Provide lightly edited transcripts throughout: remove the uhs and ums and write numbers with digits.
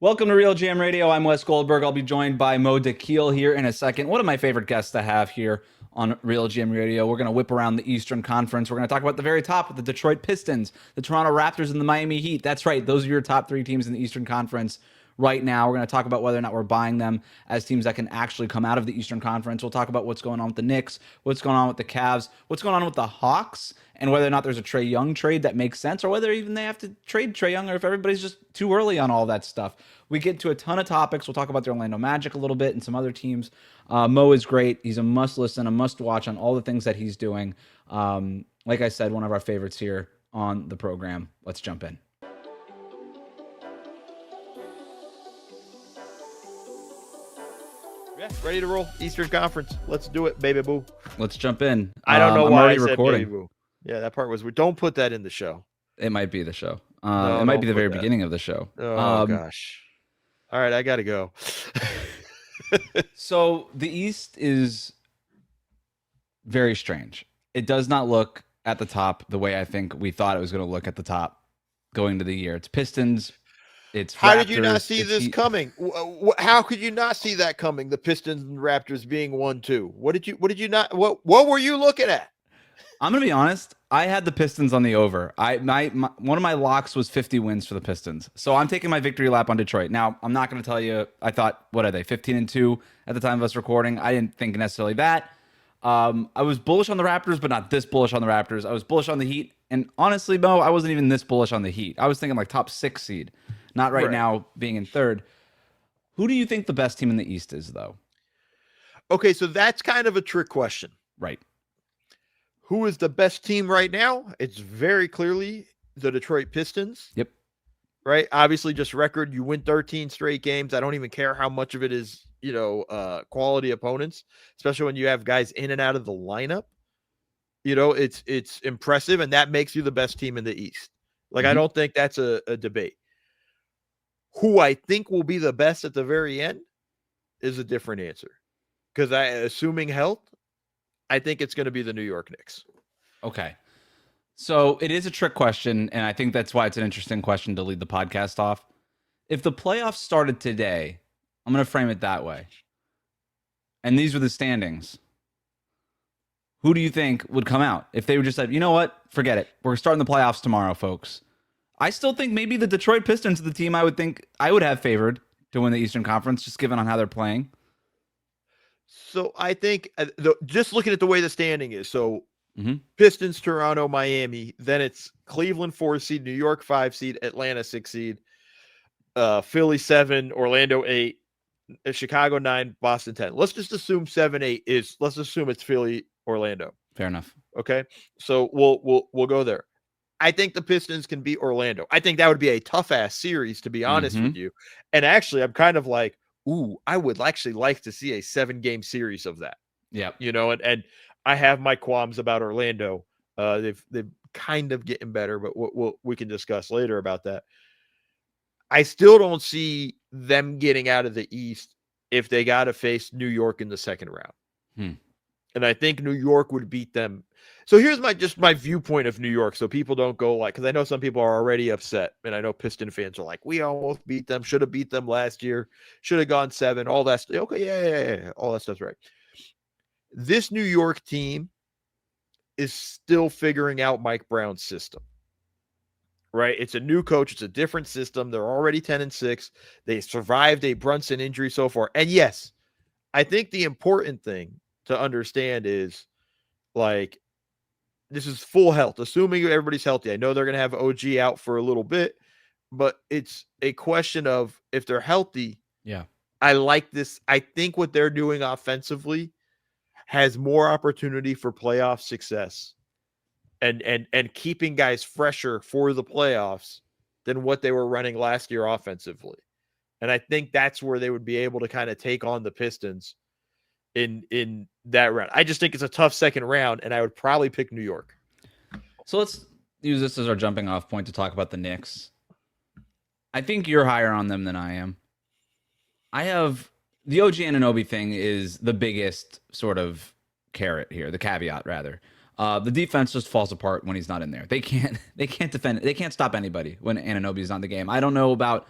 Welcome to RealGM Radio. I'm Wes Goldberg. I'll be joined by Dakhil here in a second. One of my favorite guests to have here on RealGM Radio. We're going to whip around the Eastern Conference. We're going to talk about the very top with the Detroit Pistons, the Toronto Raptors, and the Miami Heat. That's right. Those are your top three teams in the Eastern Conference right now. We're going to talk about whether or not we're buying them as teams that can actually come out of the Eastern Conference. We'll talk about what's going on with the Knicks, what's going on with the Cavs, what's going on with the Hawks, and whether or not there's a Trae Young trade that makes sense, or whether even they have to trade Trae Young, or if everybody's just too early on all that stuff. We get to a ton of topics. We'll talk about the Orlando Magic a little bit and some other teams. Mo is great. He's a must listen, a must watch on all the things that he's doing. Like I said, one of our favorites here on the program. Let's jump in. Yeah, ready to roll. Eastern Conference. Let's do it, baby boo. Let's jump in. I don't know I'm why already I said recording. baby boo. Yeah, that part was weird. Don't put that in the show. It might be the show. No, it might be the don't very put that. beginning of the show. Oh, gosh. All right, I got to go. So the East is very strange. It does not look at the top the way I think we thought it was going to look at the top going to the year. It's Pistons. It's How Raptors, did you not see this Heat. coming? How could you not see that coming? The Pistons and Raptors being 1-2. What did you not? What were you looking at? I'm gonna be honest. I had the Pistons on the over. One of my locks was 50 wins for the Pistons. So I'm taking my victory lap on Detroit. Now I'm not gonna tell you. I thought, what are they, 15-2 at the time of us recording? I didn't think necessarily that. I was bullish on the Raptors, but not this bullish on the Raptors. I was bullish on the Heat, and honestly, Mo, I wasn't even this bullish on the Heat. I was thinking like top 6 seed, not right now being in third. Who do you think the best team in the East is, though? Okay, so that's kind of a trick question. Right. Who is the best team right now? It's very clearly the Detroit Pistons. Yep. Right? Obviously, just record. You win 13 straight games. I don't even care how much of it is, quality opponents, especially when you have guys in and out of the lineup. It's impressive, and that makes you the best team in the East. I don't think that's a debate. Who I think will be the best at the very end is a different answer. Because assuming health, I think it's going to be the New York Knicks. Okay. So it is a trick question, and I think that's why it's an interesting question to lead the podcast off. If the playoffs started today, I'm going to frame it that way. And these were the standings. Who do you think would come out? If they were just like, you know what? Forget it. We're starting the playoffs tomorrow, folks. I still think maybe the Detroit Pistons are the team I would think I would have favored to win the Eastern Conference, just given on how they're playing. So I think just looking at the way the standing is, so Pistons, Toronto, Miami, then it's Cleveland 4 seed, New York 5 seed, Atlanta 6 seed, Philly 7, Orlando 8, Chicago 9, Boston 10. Let's just assume 7-8 is. Let's assume it's Philly, Orlando. Fair enough. Okay, so we'll go there. I think the Pistons can beat Orlando. I think that would be a tough ass series, to be honest with you. And actually, I'm kind of like, ooh, I would actually like to see a 7-game series of that. Yeah. And I have my qualms about Orlando. They've kind of getting better, but we can discuss later about that. I still don't see them getting out of the East if they got to face New York in the second round. And I think New York would beat them. So here's my viewpoint of New York, so people don't go because I know some people are already upset, and I know Piston fans are like, we almost beat them, should have beat them last year, should have gone 7, all that stuff. Okay, yeah, all that stuff's right. This New York team is still figuring out Mike Brown's system, right? It's a new coach, it's a different system. They're already 10-6. They survived a Brunson injury so far, and yes, I think the important thing to understand is this is full health, assuming everybody's healthy. I know they're going to have OG out for a little bit, but it's a question of if they're healthy. Yeah. I like this. I think what they're doing offensively has more opportunity for playoff success and keeping guys fresher for the playoffs than what they were running last year offensively. And I think that's where they would be able to kind of take on the Pistons in that round. I just think it's a tough second round, and I would probably pick New York. So let's use this as our jumping off point to talk about the Knicks. I think you're higher on them than I am. I have the OG Anunoby thing is the biggest sort of carrot here, the caveat rather. The defense just falls apart when he's not in there. They can't defend. They can't stop anybody when Anunoby's not in the game. I don't know about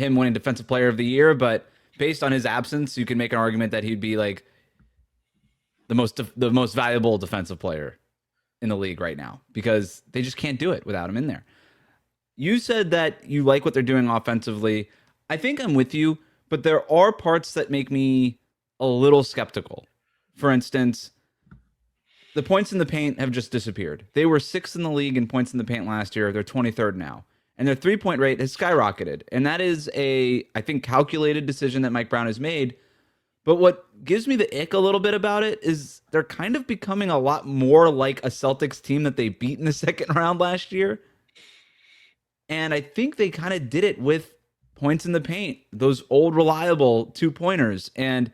him winning Defensive Player of the Year, but based on his absence, you can make an argument that he'd be like the most valuable defensive player in the league right now because they just can't do it without him in there. You said that you like what they're doing offensively. I think I'm with you, but there are parts that make me a little skeptical. For instance, the points in the paint have just disappeared. They were 6th in the league in points in the paint last year. They're 23rd now. And their three-point rate has skyrocketed. And that is I think, calculated decision that Mike Brown has made. But what gives me the ick a little bit about it is they're kind of becoming a lot more like a Celtics team that they beat in the second round last year. And I think they kind of did it with points in the paint, those old reliable 2-pointers. And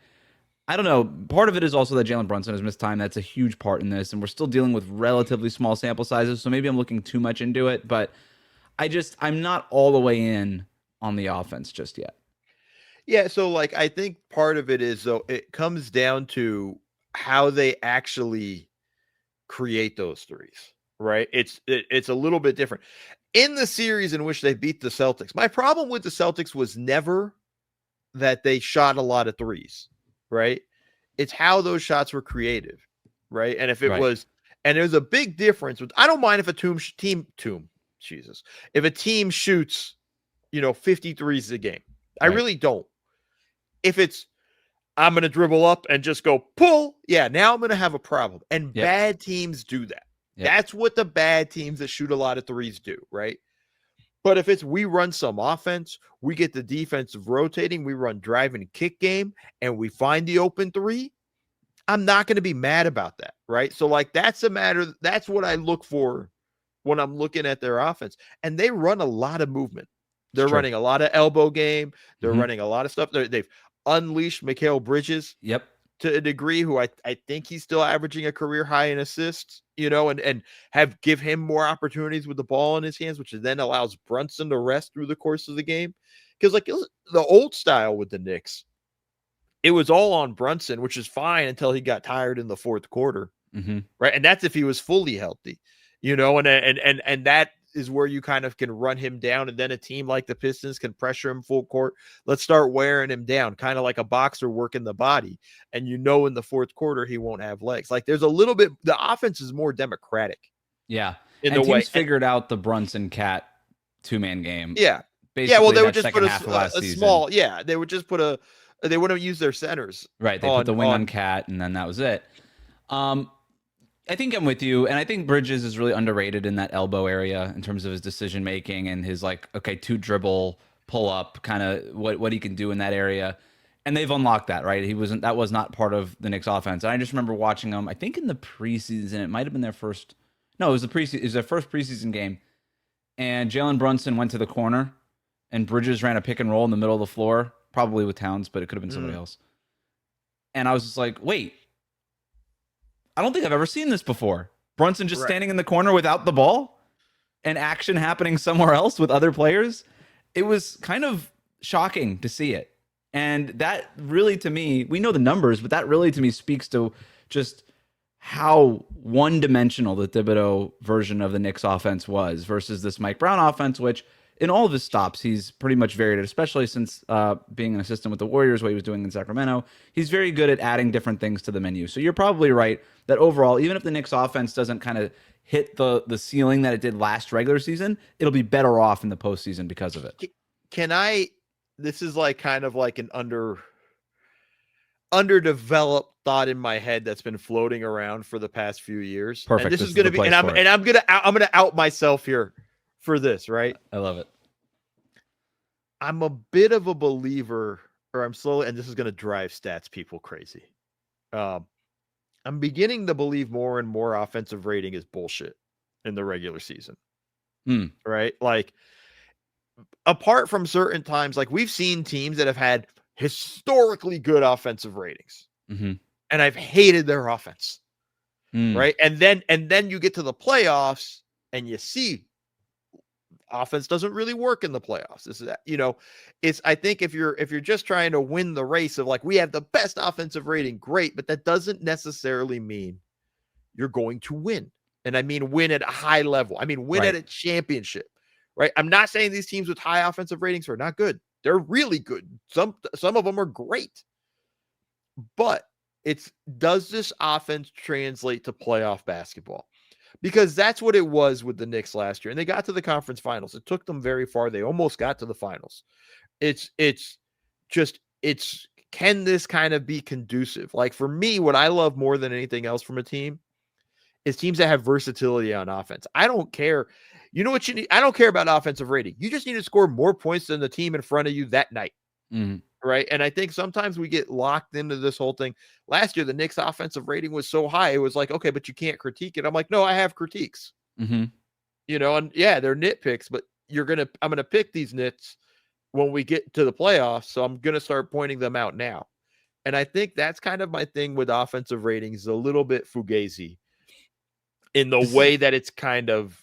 I don't know. Part of it is also that Jalen Brunson has missed time. That's a huge part in this. And we're still dealing with relatively small sample sizes. So maybe I'm looking too much into it. But I'm not all the way in on the offense just yet. Yeah. So like, I think part of it is though, it comes down to how they actually create those threes, right? It's a little bit different. In the series in which they beat the Celtics, my problem with the Celtics was never that they shot a lot of threes, right? It's how those shots were creative, right? And if it was, and there's a big difference with, I don't mind if a if a team shoots, 50 threes a game. I really don't. If it's, I'm going to dribble up and just go pull, yeah, now I'm going to have a problem. And bad teams do that. That's what the bad teams that shoot a lot of threes do, right? But if it's we run some offense, we get the defensive rotating, we run drive and kick game, and we find the open three, I'm not going to be mad about that, right? So, like, that's what I look for when I'm looking at their offense. And they run a lot of movement. They're running a lot of elbow game. They're running a lot of stuff. They've unleashed Mikal Bridges. To a degree, who I think he's still averaging a career high in assists, and give him more opportunities with the ball in his hands, which then allows Brunson to rest through the course of the game. Because like the old style with the Knicks, it was all on Brunson, which is fine until he got tired in the fourth quarter, right? And that's if he was fully healthy, and that is where you kind of can run him down, and then a team like the Pistons can pressure him full court. Let's start wearing him down, kind of like a boxer working the body. And in the fourth quarter, he won't have legs. Like there's a little bit, the offense is more democratic. Yeah. And teams figured out the Brunson Cat 2-man game. Yeah. Basically, well, they would just put a small, they would just put they wouldn't use their centers. Right. They put the wing on Cat, and then that was it. I think I'm with you, and I think Bridges is really underrated in that elbow area in terms of his decision making and his 2 dribble pull up, kind of what he can do in that area. And they've unlocked that, right? That was not part of the Knicks offense. And I just remember watching them, I think in the preseason, it might have been their first preseason game. And Jalen Brunson went to the corner and Bridges ran a pick and roll in the middle of the floor, probably with Towns, but it could have been somebody else. And I was just like, wait, I don't think I've ever seen this before. Brunson just standing in the corner without the ball and action happening somewhere else with other players. It was kind of shocking to see it. And that really, to me, we know the numbers, but that really to me speaks to just how one-dimensional the Thibodeau version of the Knicks offense was versus this Mike Brown offense, which in all of his stops, he's pretty much varied it, especially since being an assistant with the Warriors, what he was doing in Sacramento. He's very good at adding different things to the menu. So you're probably right that overall, even if the Knicks offense doesn't kind of hit the ceiling that it did last regular season, it'll be better off in the postseason because of it. This is like kind of like an underdeveloped thought in my head that's been floating around for the past few years. Perfect. And this is going to be, I'm going to out myself here for this, right? I love it. I'm a bit of a believer, or I'm slowly, and this is going to drive stats people crazy. I'm beginning to believe more and more offensive rating is bullshit in the regular season. Right? Like, apart from certain times, like we've seen teams that have had historically good offensive ratings, and I've hated their offense. Right? And then you get to the playoffs and you see offense doesn't really work in the playoffs. This is, it's, I think if you're just trying to win the race of like, we have the best offensive rating, great, but that doesn't necessarily mean you're going to win. And I mean, win at a high level. I mean, win at a championship, right? I'm not saying these teams with high offensive ratings are not good. They're really good. Some of them are great. But does this offense translate to playoff basketball? Because that's what it was with the Knicks last year. And they got to the conference finals. It took them very far. They almost got to the finals. It's can this kind of be conducive? Like for me, what I love more than anything else from a team is teams that have versatility on offense. I don't care. You know what you need? I don't care about offensive rating. You just need to score more points than the team in front of you that night. Mm-hmm. Right. And I think sometimes we get locked into this whole thing. Last year, the Knicks offensive rating was so high. It was like, okay, but you can't critique it. I'm like, no, I have critiques, Mm-hmm. and yeah, they're nitpicks, but I'm going to pick these nits when we get to the playoffs. So I'm going to start pointing them out now. And I think that's kind of my thing with offensive ratings, a little bit fugazi in the way that it's kind of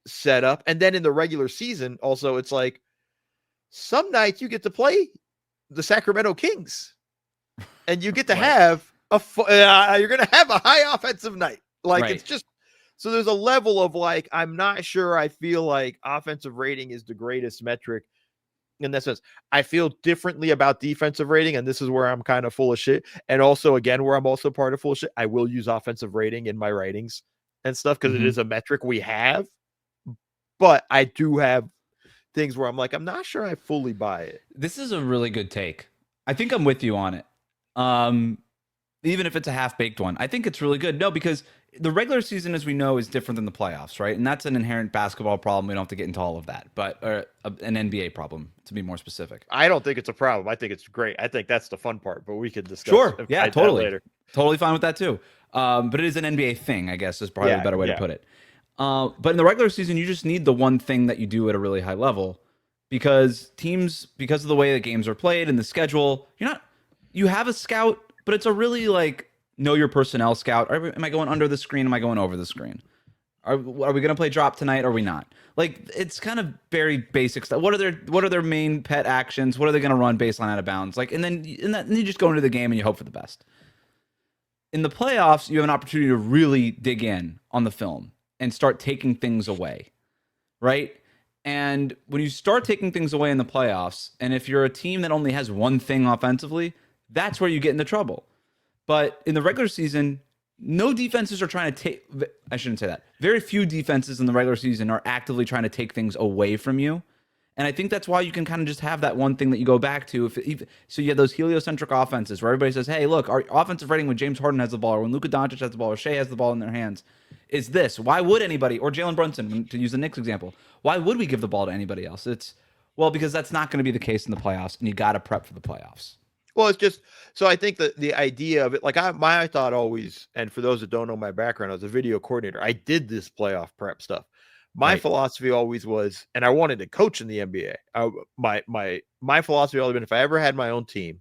set up. And then in the regular season, also, it's like some nights you get to play the Sacramento Kings and you get to have you're going to have a high offensive night. Like It's just, so there's a level of like, I'm not sure. I feel like offensive rating is the greatest metric in that sense. I feel differently about defensive rating. And this is where I'm kind of full of shit. And also again, where I'm also part of full of shit, I will use offensive rating in my writings and stuff because it is a metric we have, but I do have things where I'm like, I'm not sure I fully buy it. This is a really good take. I think I'm with you on it. Even if it's a half-baked one, I think it's really good. No, because the regular season, as we know, is different than the playoffs, right? And that's an inherent basketball problem. We don't have to get into all of that, but an NBA problem, to be more specific. I don't think it's a problem. I think it's great. I think that's the fun part, but we could discuss. Sure. Yeah, totally. Later. Totally fine with that too. But it is an NBA thing, I guess, is probably a better way to put it. But in the regular season, you just need the one thing that you do at a really high level because teams, because of the way the games are played and the schedule, you have a scout, but it's a really like know your personnel scout. Am I going under the screen? Am I going over the screen? Are we going to play drop tonight? Or are we not? Like it's kind of very basic stuff. What are their main pet actions? What are they going to run baseline out of bounds? Like, and then you just go into the game and you hope for the best. In the playoffs, you have an opportunity to really dig in on the film and start taking things away, right? And when you start taking things away in the playoffs, and if you're a team that only has one thing offensively, that's where you get into trouble. But in the regular season, no defenses are trying to take, I shouldn't say that. Very few defenses in the regular season are actively trying to take things away from you. And I think that's why you can kind of just have that one thing that you go back to. So you have those heliocentric offenses where everybody says, hey, look, our offensive rating when James Harden has the ball, or when Luka Doncic has the ball, or Shea has the ball in their hands, is this. Why would anybody, or Jalen Brunson, to use the Knicks example, why would we give the ball to anybody else? Because that's not going to be the case in the playoffs, and you got to prep for the playoffs. Well, it's just, so I think that the idea of it, like my thought always, and for those that don't know my background, I was a video coordinator. I did this playoff prep stuff. My philosophy always was, and I wanted to coach in the NBA. My philosophy always been, if I ever had my own team,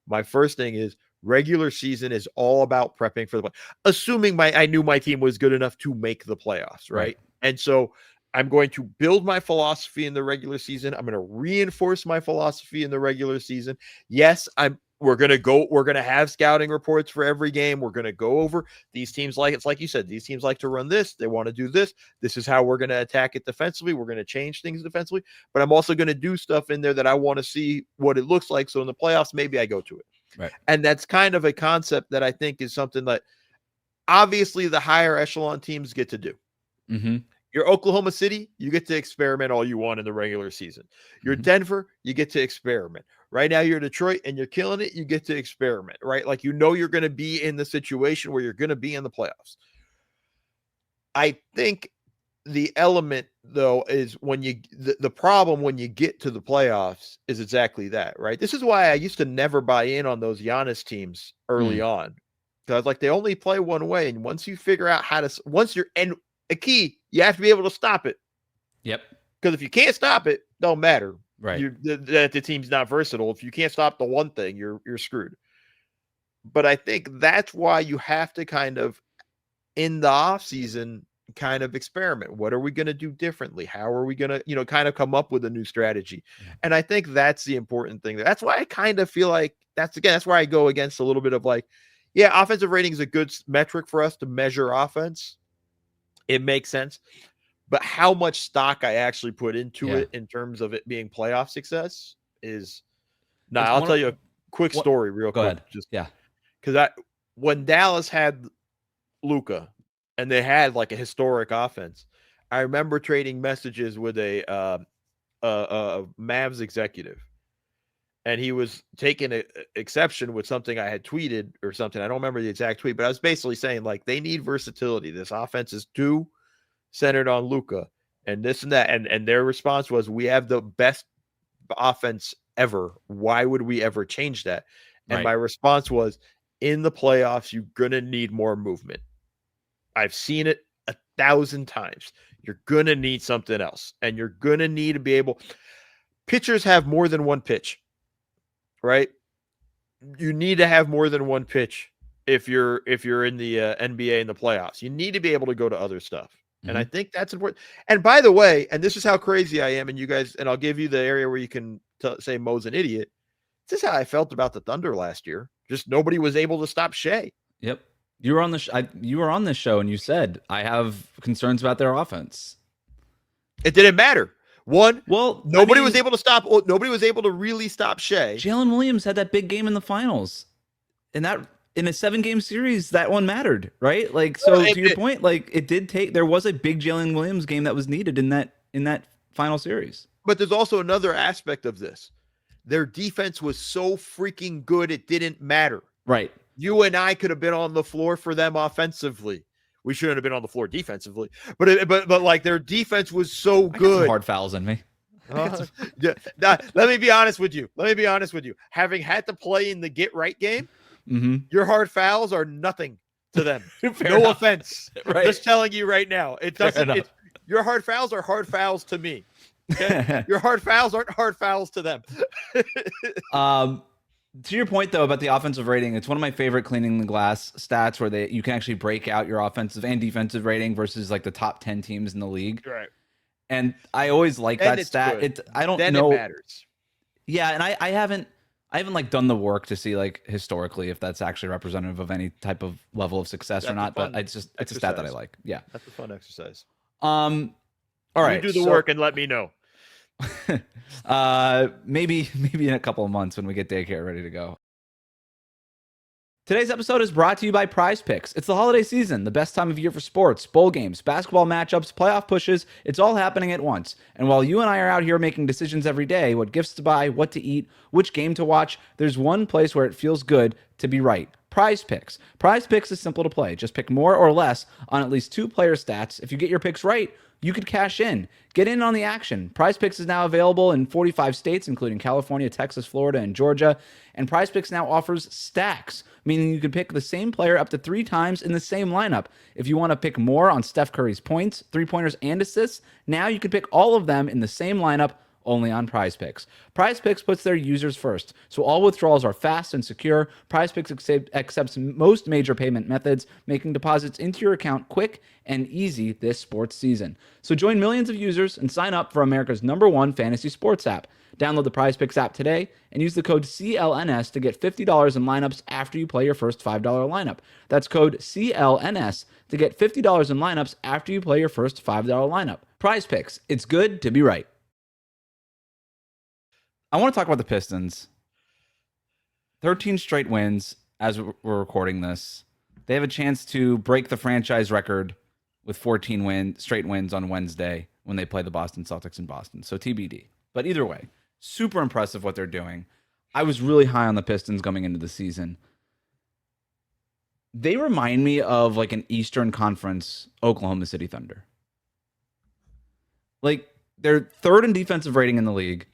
my first thing is regular season is all about prepping for the play. Assuming I knew my team was good enough to make the playoffs, right? And so I'm going to build my philosophy in the regular season. I'm going to reinforce my philosophy in the regular season. Yes, we're going to have scouting reports for every game. We're going to go over these teams. It's like you said, these teams like to run this. They want to do this. This is how we're going to attack it defensively. We're going to change things defensively, but I'm also going to do stuff in there that I want to see what it looks like. So in the playoffs, maybe I go to it. Right. And that's kind of a concept that I think is something that obviously the higher echelon teams get to do. Mm-hmm. You're Oklahoma City, you get to experiment all you want in the regular season. You're Denver, you get to experiment. Right now you're Detroit and you're killing it, you get to experiment, right? Like you're going to be in the situation where you're going to be in the playoffs. I think the element though is when the problem when you get to the playoffs is exactly that, right? This is why I used to never buy in on those Giannis teams early on. Because like they only play one way, and once you figure out a key, you have to be able to stop it. Yep. Because if you can't stop it, don't matter. Right. The team's not versatile. If you can't stop the one thing, you're screwed. But I think that's why you have to kind of, in the off season, kind of experiment. What are we going to do differently? How are we going to, kind of come up with a new strategy? Yeah. And I think that's the important thing. That's why I kind of feel like that's where I go against a little bit of like, yeah, offensive rating is a good metric for us to measure offense. It makes sense. But how much stock I actually put into it in terms of it being playoff success is It's I'll tell you a quick story real Go quick. ahead. Just yeah. because when Dallas had Luka and they had like a historic offense, I remember trading messages with a Mavs executive, and he was taking an exception with something I had tweeted or something. I don't remember the exact tweet, but I was basically saying like they need versatility. This offense is too centered on Luka and this and that. And their response was, we have the best offense ever. Why would we ever change that? And my response was, in the playoffs, you're going to need more movement. I've seen it 1,000 times. You're going to need something else. And you're going to need to be able. Pitchers have more than one pitch, right? You need to have more than one pitch if you're in the NBA in the playoffs. You need to be able to go to other stuff. And I think that's important. And by the way, and this is how crazy I am, and you guys, and I'll give you the area where you can say Mo's an idiot. This is how I felt about the Thunder last year. Just nobody was able to stop Shea. Yep. You were on you were on this show and you said, I have concerns about their offense. It didn't matter. Nobody was able to stop. Nobody was able to really stop Shea. Jalen Williams had that big game in the finals. And that in a 7-game series, that one mattered, right? Like, so to your point, like it did take, there was a big Jalen Williams game that was needed in that final series. But there's also another aspect of this. Their defense was so freaking good, it didn't matter. Right. You and I could have been on the floor for them offensively. We shouldn't have been on the floor defensively, but like their defense was so good. I got some hard fouls in me. Yeah. Let me be honest with you. Having had to play in the get right game, your hard fouls are nothing to them. No offense. Right. Just telling you right now. It doesn't. Your hard fouls are hard fouls to me. Okay? Your hard fouls aren't hard fouls to them. To your point, though, about the offensive rating, it's one of my favorite cleaning the glass stats where you can actually break out your offensive and defensive rating versus like the top 10 teams in the league. Right. And I always like that stat. I don't know. It matters. Yeah, and I haven't like done the work to see like historically if that's actually representative of any type of level of success or not. But it's a stat that I like. Yeah. That's a fun exercise. All right. You do the work and let me know. Maybe in a couple of months when we get daycare ready to go. Today's episode is brought to you by Prize Picks. It's the holiday season, the best time of year for sports, bowl games, basketball matchups, playoff pushes. It's all happening at once. And while you and I are out here making decisions every day, what gifts to buy, what to eat, which game to watch, there's one place where it feels good to be right. Prize Picks. Prize Picks is simple to play. Just pick more or less on at least 2 player stats. If you get your picks right, you could cash in. Get in on the action. Prize Picks is now available in 45 states, including California, Texas, Florida, and Georgia. And Prize Picks now offers stacks, meaning you can pick the same player up to 3 times in the same lineup. If you want to pick more on Steph Curry's points, 3-pointers, and assists, now you can pick all of them in the same lineup only on Prize Picks. Prize Picks puts their users first, so all withdrawals are fast and secure. Prize Picks accepts most major payment methods, making deposits into your account quick and easy this sports season. So join millions of users and sign up for America's #1 fantasy sports app. Download the Prize Picks app today and use the code CLNS to get $50 in lineups after you play your first $5 lineup. That's code CLNS to get $50 in lineups after you play your first $5 lineup. Prize Picks. It's good to be right. I want to talk about the Pistons. 13 straight wins as we're recording this. They have a chance to break the franchise record with 14 straight wins on Wednesday when they play the Boston Celtics in Boston. So TBD. But either way, super impressive what they're doing. I was really high on the Pistons coming into the season. They remind me of like an Eastern Conference Oklahoma City Thunder. Like they're 3rd in defensive rating in the league.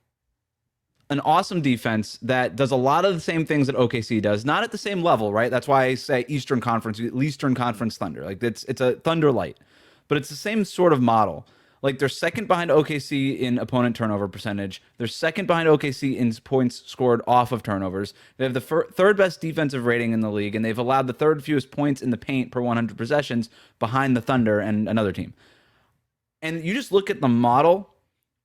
An awesome defense that does a lot of the same things that OKC does, not at the same level, right? That's why I say Eastern Conference Thunder. Like it's a Thunder light, but it's the same sort of model. Like they're second behind OKC in opponent turnover percentage. They're second behind OKC in points scored off of turnovers. They have the 3rd best defensive rating in the league, and they've allowed the 3rd fewest points in the paint per 100 possessions behind the Thunder and another team. And you just look at the model,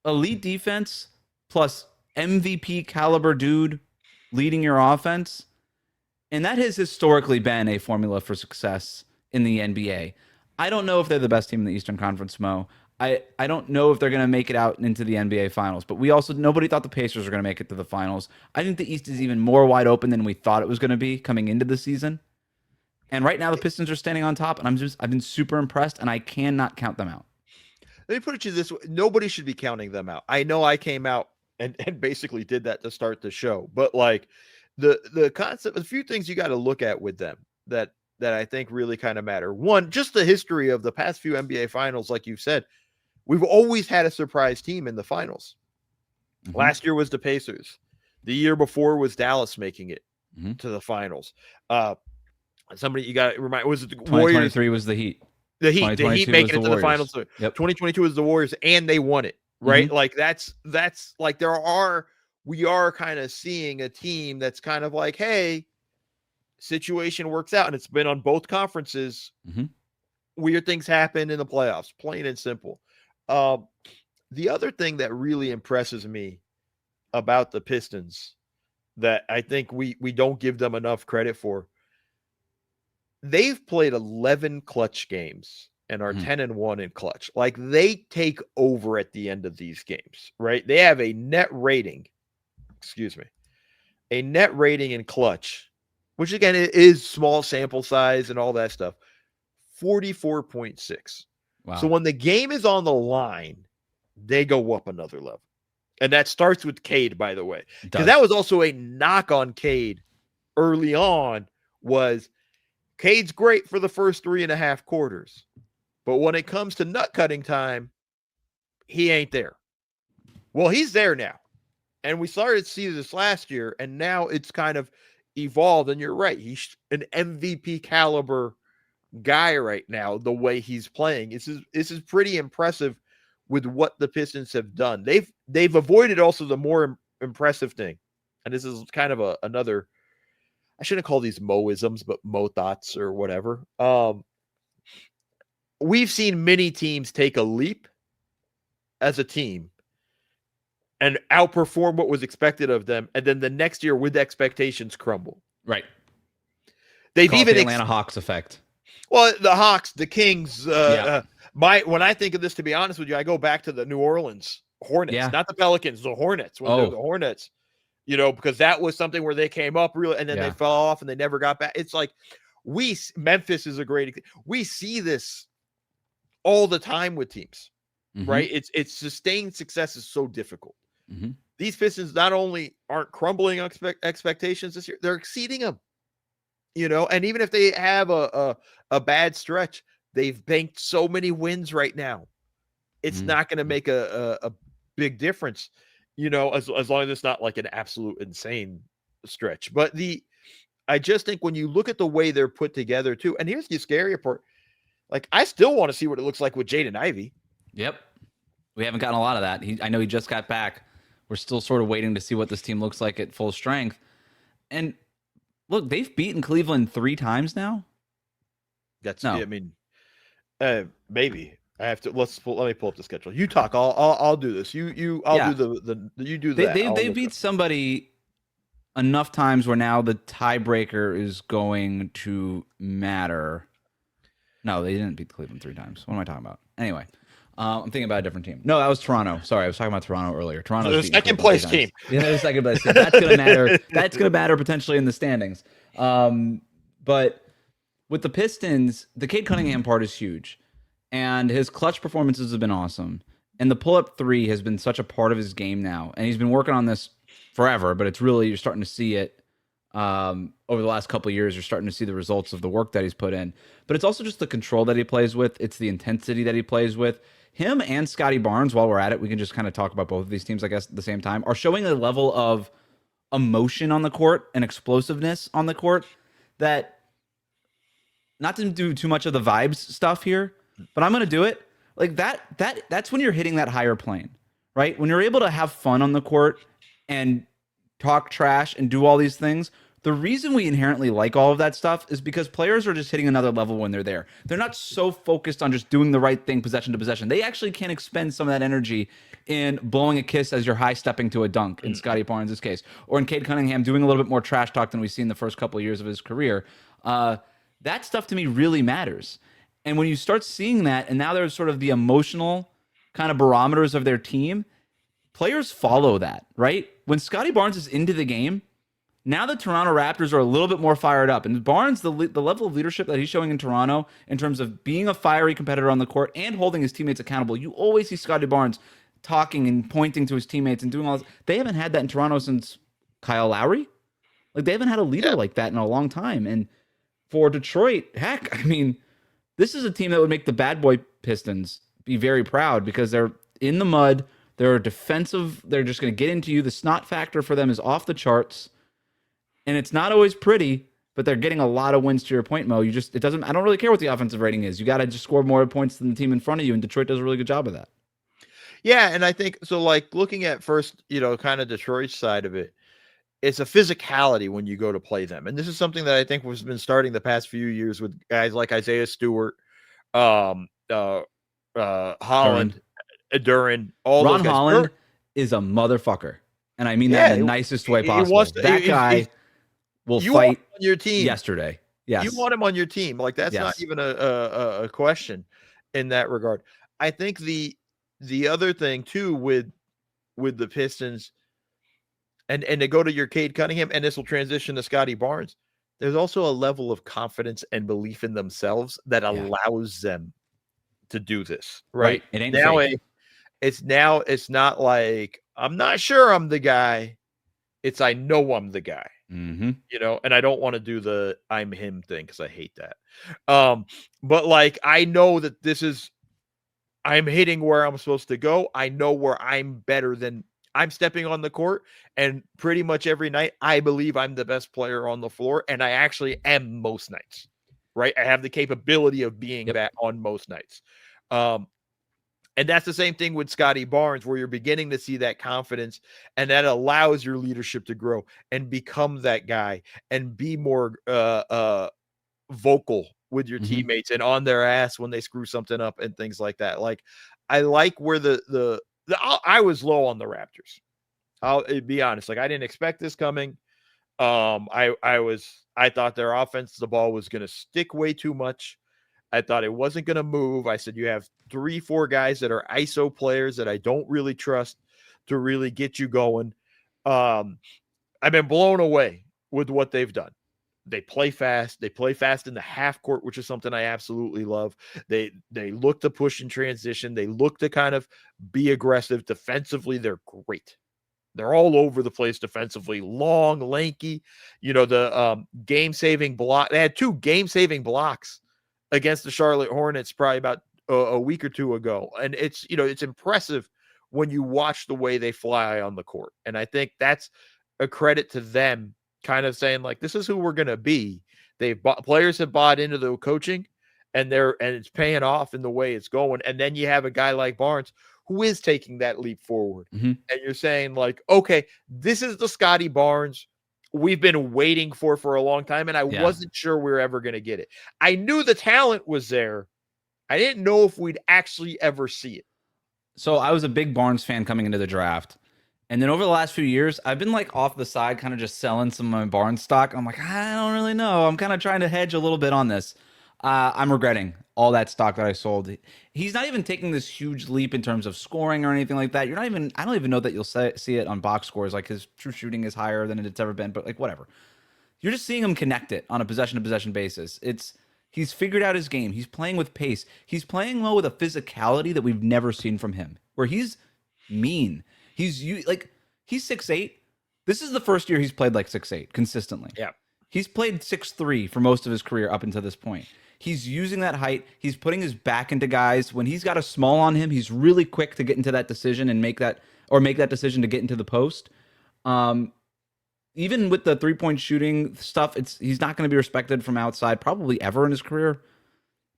elite defense plus MVP caliber dude leading your offense. And that has historically been a formula for success in the NBA. I don't know if they're the best team in the Eastern Conference, Mo. I don't know if they're going to make it out into the NBA Finals, but nobody thought the Pacers were going to make it to the Finals. I think the East is even more wide open than we thought it was going to be coming into the season. And right now the Pistons are standing on top, and I've been super impressed, and I cannot count them out. Let me put it to you this way. Nobody should be counting them out. I know I came out and basically did that to start the show, but like the concept, a few things you got to look at with them that I think really kind of matter. One, just the history of the past few NBA Finals, like you've said, we've always had a surprise team in the finals. Mm-hmm. Last year was the Pacers. The year before was Dallas making it to the finals. Somebody you got to remind, was it the 2023 Warriors? Was the Heat. The Heat making it to the finals. Yep. 2022 was the Warriors, and they won it, right? Mm-hmm. Like that's like we are kind of seeing a team that's kind of like, hey, situation works out, and it's been on both conferences. Mm-hmm. Weird things happen in the playoffs, plain and simple. The other thing that really impresses me about the Pistons that I think we don't give them enough credit for, they've played 11 clutch games and are 10-1 in clutch. Like they take over at the end of these games, right? They have a net rating in clutch, which again is small sample size and all that stuff, 44.6. Wow. So when the game is on the line, they go up another level. And that starts with Cade, by the way. Because that was also a knock on Cade early on, was Cade's great for the first 3.5 quarters. But when it comes to nut cutting time, he ain't there. Well, he's there now. And we started to see this last year, and now it's kind of evolved. And you're right. He's an MVP caliber guy right now, the way he's playing. This is pretty impressive with what the Pistons have done. They've avoided also the more impressive thing. And this is kind of another, I shouldn't call these Moisms, but Mo thoughts or whatever. We've seen many teams take a leap as a team and outperform what was expected of them, and then the next year with expectations crumble. Right. They've even the Atlanta Hawks effect. Well, the Hawks, the Kings. When I think of this, to be honest with you, I go back to the New Orleans Hornets, not the Pelicans, the Hornets. When the Hornets, because that was something where they came up real, and then they fell off and they never got back. It's like Memphis is a great. We see this all the time with teams, right? It's sustained success is so difficult. Mm-hmm. These Pistons not only aren't crumbling expectations this year, they're exceeding them. And even if they have a bad stretch, they've banked so many wins right now. It's not going to make a big difference, as long as it's not like an absolute insane stretch. But I just think when you look at the way they're put together too, and here's the scary part, like I still want to see what it looks like with Jaden Ivey. Yep. We haven't gotten a lot of that. I know he just got back. We're still sort of waiting to see what this team looks like at full strength. And look, they've beaten Cleveland 3 times now. Maybe I have to. Let me pull up the schedule. You talk. I'll do this. You do that. They beat somebody enough times where now the tiebreaker is going to matter. No, they didn't beat Cleveland 3 times. What am I talking about? Anyway, I'm thinking about a different team. No, that was Toronto. Sorry, I was talking about Toronto earlier. Toronto's the second place team. Yeah, the second place team. That's going to matter. That's going to matter potentially in the standings. But with the Pistons, the Cade Cunningham part is huge. And his clutch performances have been awesome. And the pull-up 3 has been such a part of his game now. And he's been working on this forever, but it's really, you're starting to see it over the last couple of years. You're starting to see the results of the work that he's put in. But it's also just the control that he plays with. It's the intensity that he plays with. Him and Scottie Barnes, while we're at it, we can just kind of talk about both of these teams, I guess, at the same time, are showing a level of emotion on the court and explosiveness on the court that, not to do too much of the vibes stuff here, but I'm going to do it. Like that's when you're hitting that higher plane, right? When you're able to have fun on the court and talk trash and do all these things. The reason we inherently like all of that stuff is because players are just hitting another level when they're there. They're not so focused on just doing the right thing possession to possession. They actually can expend some of that energy in blowing a kiss as you're high stepping to a dunk in Scottie Barnes' case, or in Cade Cunningham doing a little bit more trash talk than we've seen the first couple of years of his career. That stuff to me really matters. And when you start seeing that, and now there's sort of the emotional kind of barometers of their team, players follow that, right? When Scottie Barnes is into the game, now the Toronto Raptors are a little bit more fired up. And Barnes, the level of leadership that he's showing in Toronto in terms of being a fiery competitor on the court and holding his teammates accountable, you always see Scottie Barnes talking and pointing to his teammates and doing all this. They haven't had that in Toronto since Kyle Lowry. Like, they haven't had a leader like that in a long time. And for Detroit, heck, I mean, this is a team that would make the bad boy Pistons be very proud because they're in the mud. They're defensive. They're just going to get into you. The snot factor for them is off the charts. And it's not always pretty, but they're getting a lot of wins to your point, Mo. I don't really care what the offensive rating is. You got to just score more points than the team in front of you. And Detroit does a really good job of that. Yeah. And I think so, like looking at first, kind of Detroit's side of it, it's a physicality when you go to play them. And this is something that I think has been starting the past few years with guys like Isaiah Stewart, Holland, Duran, all Ron those guys. Holland is a motherfucker. And I mean that in the nicest way possible. That guy will fight on your team yesterday. Yes. You want him on your team. Like, that's not even a question in that regard. I think the other thing too with the Pistons, and to go to your Cade Cunningham, and this will transition to Scottie Barnes, there's also a level of confidence and belief in themselves that allows them to do this. Right. It ain't now fake. It's not like, I'm not sure I'm the guy. It's, I know I'm the guy. Mm-hmm. And I don't want to do the I'm him thing because I hate that. But like, I know that I'm hitting where I'm supposed to go. I know where I'm better than I'm stepping on the court, and pretty much every night I believe I'm the best player on the floor, and I actually am most nights, right? I have the capability of being that on most nights. And that's the same thing with Scottie Barnes, where you're beginning to see that confidence, and that allows your leadership to grow and become that guy and be more vocal with your teammates and on their ass when they screw something up and things like that. Like, I like where I was low on the Raptors. I'll be honest. Like, I didn't expect this coming. I thought their offense, the ball was going to stick way too much. I thought it wasn't going to move. I said, you have 3-4 guys that are ISO players that I don't really trust to really get you going. I've been blown away with what they've done. They play fast. They play fast in the half court, which is something I absolutely love. They look to push in transition. They look to kind of be aggressive. Defensively, they're great. They're all over the place defensively. Long, lanky. The game-saving block. They had 2 game-saving blocks against the Charlotte Hornets probably about a week or 2 ago. And it's impressive when you watch the way they fly on the court. And I think that's a credit to them, kind of saying, like, this is who we're going to be. Players have bought into the coaching, and it's paying off in the way it's going. And then you have a guy like Barnes who is taking that leap forward. And you're saying, like, okay, this is the Scottie Barnes we've been waiting for a long time, and I wasn't sure we were ever going to get it. I knew the talent was there. I didn't know if we'd actually ever see it. So I was a big Barnes fan coming into the draft. And then over the last few years, I've been like off the side, kind of just selling some of my Barnes stock. I'm like, I don't really know. I'm kind of trying to hedge a little bit on this. I'm regretting all that stock that I sold. He's not even taking this huge leap in terms of scoring or anything like that. I don't even know that you'll see it on box scores. Like, his true shooting is higher than it's ever been, but like, whatever. You're just seeing him connect it on a possession-to-possession basis. He's figured out his game. He's playing with pace. He's playing well with a physicality that we've never seen from him, where he's mean. He's 6'8". This is the first year he's played like 6'8" consistently. Yeah. He's played 6'3" for most of his career up until this point. He's using that height. He's putting his back into guys. When he's got a small on him, he's really quick to get into that decision and make that decision to get into the post. Even with the 3-point shooting stuff, he's not going to be respected from outside probably ever in his career.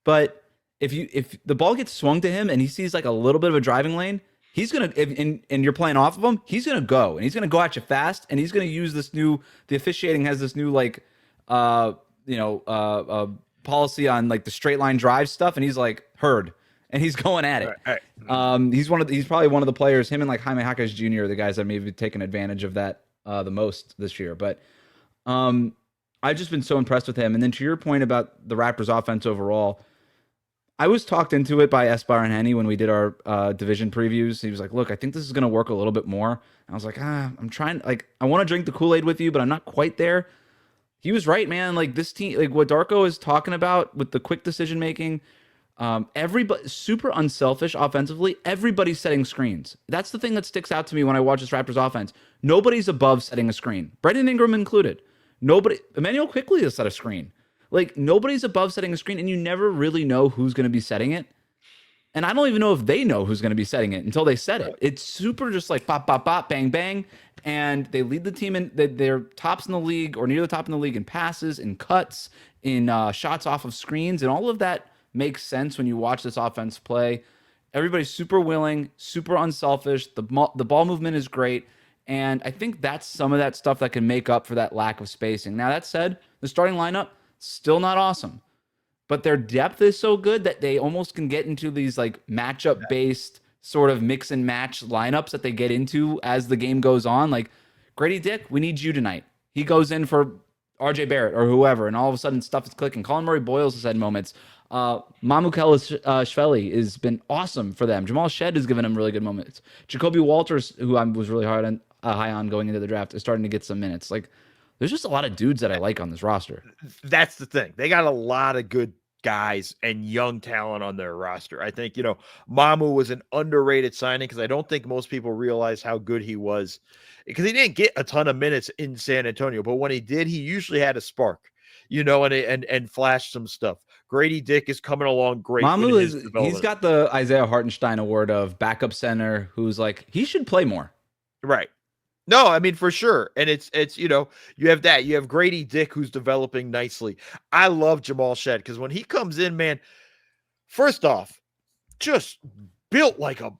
But if the ball gets swung to him and he sees like a little bit of a driving lane, he's going to, and you're playing off of him, he's going to go, and he's going to go at you fast, and he's going to use the officiating has this new policy on like the straight line drive stuff, and he's like, heard, and he's going at it. Right. He's probably one of the players, him and like Jaime Jaquez Jr., the guys that maybe taken advantage of that the most this year. But I've just been so impressed with him. And then to your point about the Raptors offense overall, I was talked into it by Esbar and Henny when we did our division previews. He was like, "Look, I think this is going to work a little bit more." I was like, I'm trying. Like, I want to drink the Kool-Aid with you, but I'm not quite there. He was right, man. Like this team, like what Darko is talking about with the quick decision making. Everybody super unselfish offensively. Everybody's setting screens. That's the thing that sticks out to me when I watch this Raptors offense. Nobody's above setting a screen. Brendan Ingram included. Nobody. Emmanuel quickly has set a screen. Like nobody's above setting a screen, and you never really know who's going to be setting it. And I don't even know if they know who's going to be setting it until they set it. It's super just like pop, pop, pop, bang, bang. And they lead the team in, they're tops in the league or near the top in the league in passes, in cuts, in shots off of screens. And all of that makes sense when you watch this offense play. Everybody's super willing, super unselfish. The ball movement is great. And I think that's some of that stuff that can make up for that lack of spacing. Now, that said, the starting lineup, still not awesome. But their depth is so good that they almost can get into these like matchup based sort of mix and match lineups that they get into as the game goes on. Like Grady Dick, we need you tonight. He goes in for RJ Barrett or whoever, and all of a sudden stuff is clicking. Colin Murray Boyles has had moments. Mamu Shveli has been awesome for them. Jamal Shed has given him really good moments. Jacoby Walters, who I was really high on going into the draft, is starting to get some minutes. Like there's just a lot of dudes that I like on this roster. That's the thing. They got a lot of good guys and young talent on their roster. I think, Mamu was an underrated signing because I don't think most people realize how good he was because he didn't get a ton of minutes in San Antonio, but when he did, he usually had a spark, and flashed some stuff. Grady Dick is coming along great. He's got the Isaiah Hartenstein award of backup center who's like, he should play more. Right. No, I mean, for sure. And it's you have that. You have Grady Dick, who's developing nicely. I love Jamal Shed because when he comes in, man, first off, just built like a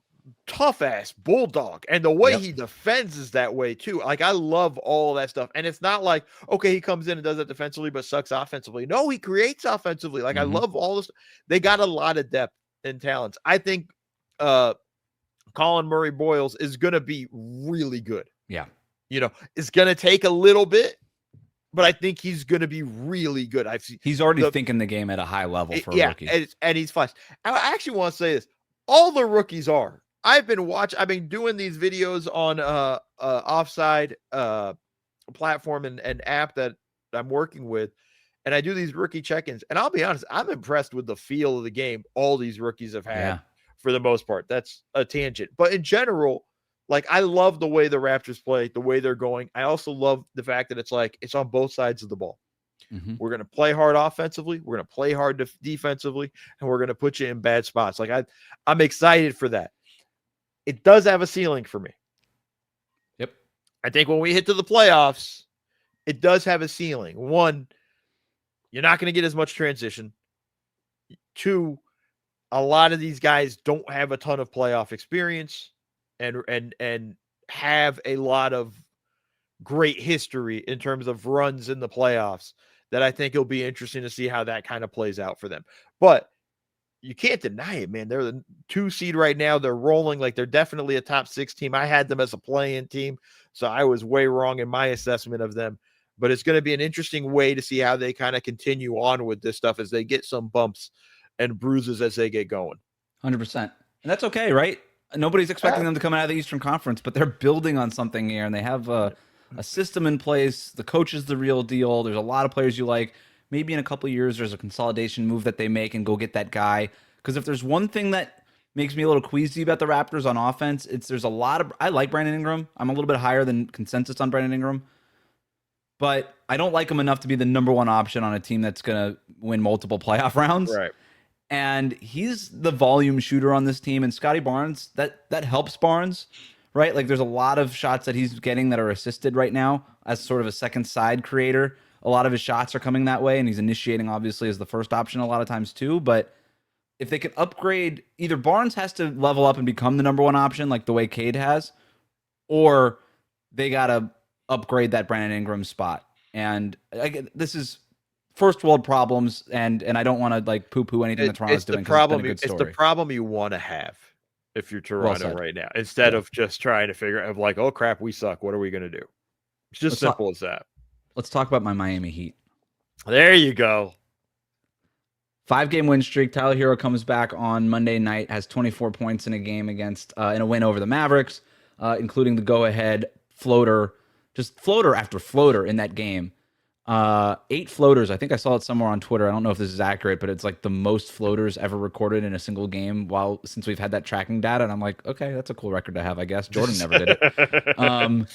tough-ass bulldog. And the way he defends is that way, too. Like, I love all that stuff. And it's not like, okay, he comes in and does it defensively but sucks offensively. No, he creates offensively. Like, I love all this. They got a lot of depth and talents. I think Colin Murray Boyles is going to be really good. Yeah. It's going to take a little bit, but I think he's going to be really good. He's already thinking the game at a high level for a rookie. And he's fast. I actually want to say this. All the rookies are. I've been doing these videos on Offside platform and app that I'm working with, and I do these rookie check-ins. And I'll be honest, I'm impressed with the feel of the game all these rookies have had for the most part. That's a tangent. But in general, like, I love the way the Raptors play, the way they're going. I also love the fact that it's on both sides of the ball. Mm-hmm. We're going to play hard offensively. We're going to play hard defensively, and we're going to put you in bad spots. Like, I'm excited for that. It does have a ceiling for me. Yep. I think when we hit to the playoffs, it does have a ceiling. One, you're not going to get as much transition. Two, a lot of these guys don't have a ton of playoff experience and have a lot of great history in terms of runs in the playoffs that I think it'll be interesting to see how that kind of plays out for them. But you can't deny it, man. They're the 2 seed right now. They're rolling. Like, they're definitely a top 6 team. I had them as a play-in team, so I was way wrong in my assessment of them. But it's going to be an interesting way to see how they kind of continue on with this stuff as they get some bumps and bruises as they get going. 100%. And that's okay, right? Nobody's expecting them to come out of the Eastern Conference, but they're building on something here, and they have a system in place. The coach is the real deal. There's a lot of players you like. Maybe in a couple of years, there's a consolidation move that they make and go get that guy. Because if there's one thing that makes me a little queasy about the Raptors on offense, there's a lot of. I like Brandon Ingram. I'm a little bit higher than consensus on Brandon Ingram, but I don't like him enough to be the number one option on a team that's going to win multiple playoff rounds. Right. And he's the volume shooter on this team. And Scottie Barnes, that helps Barnes, right? Like, there's a lot of shots that he's getting that are assisted right now as sort of a second side creator. A lot of his shots are coming that way, and he's initiating, obviously, as the first option a lot of times too. But if they can upgrade, either Barnes has to level up and become the number one option like the way Cade has, or they got to upgrade that Brandon Ingram spot. And this is first world problems, and I don't want to like poo-poo anything that Toronto's doing. It's the problem you want to have if you're Toronto right now, instead of just trying to figure out like, oh crap, we suck. What are we going to do? It's just simple as that. Let's talk about my Miami Heat. There you go. 5-game win streak. Tyler Herro comes back on Monday night, has 24 points in a game against in a win over the Mavericks, including the go-ahead floater, just floater after floater in that game. 8 floaters. I think I saw it somewhere on Twitter. I don't know if this is accurate, but it's like the most floaters ever recorded in a single game since we've had that tracking data. And I'm like, okay, that's a cool record to have, I guess. Jordan never did it.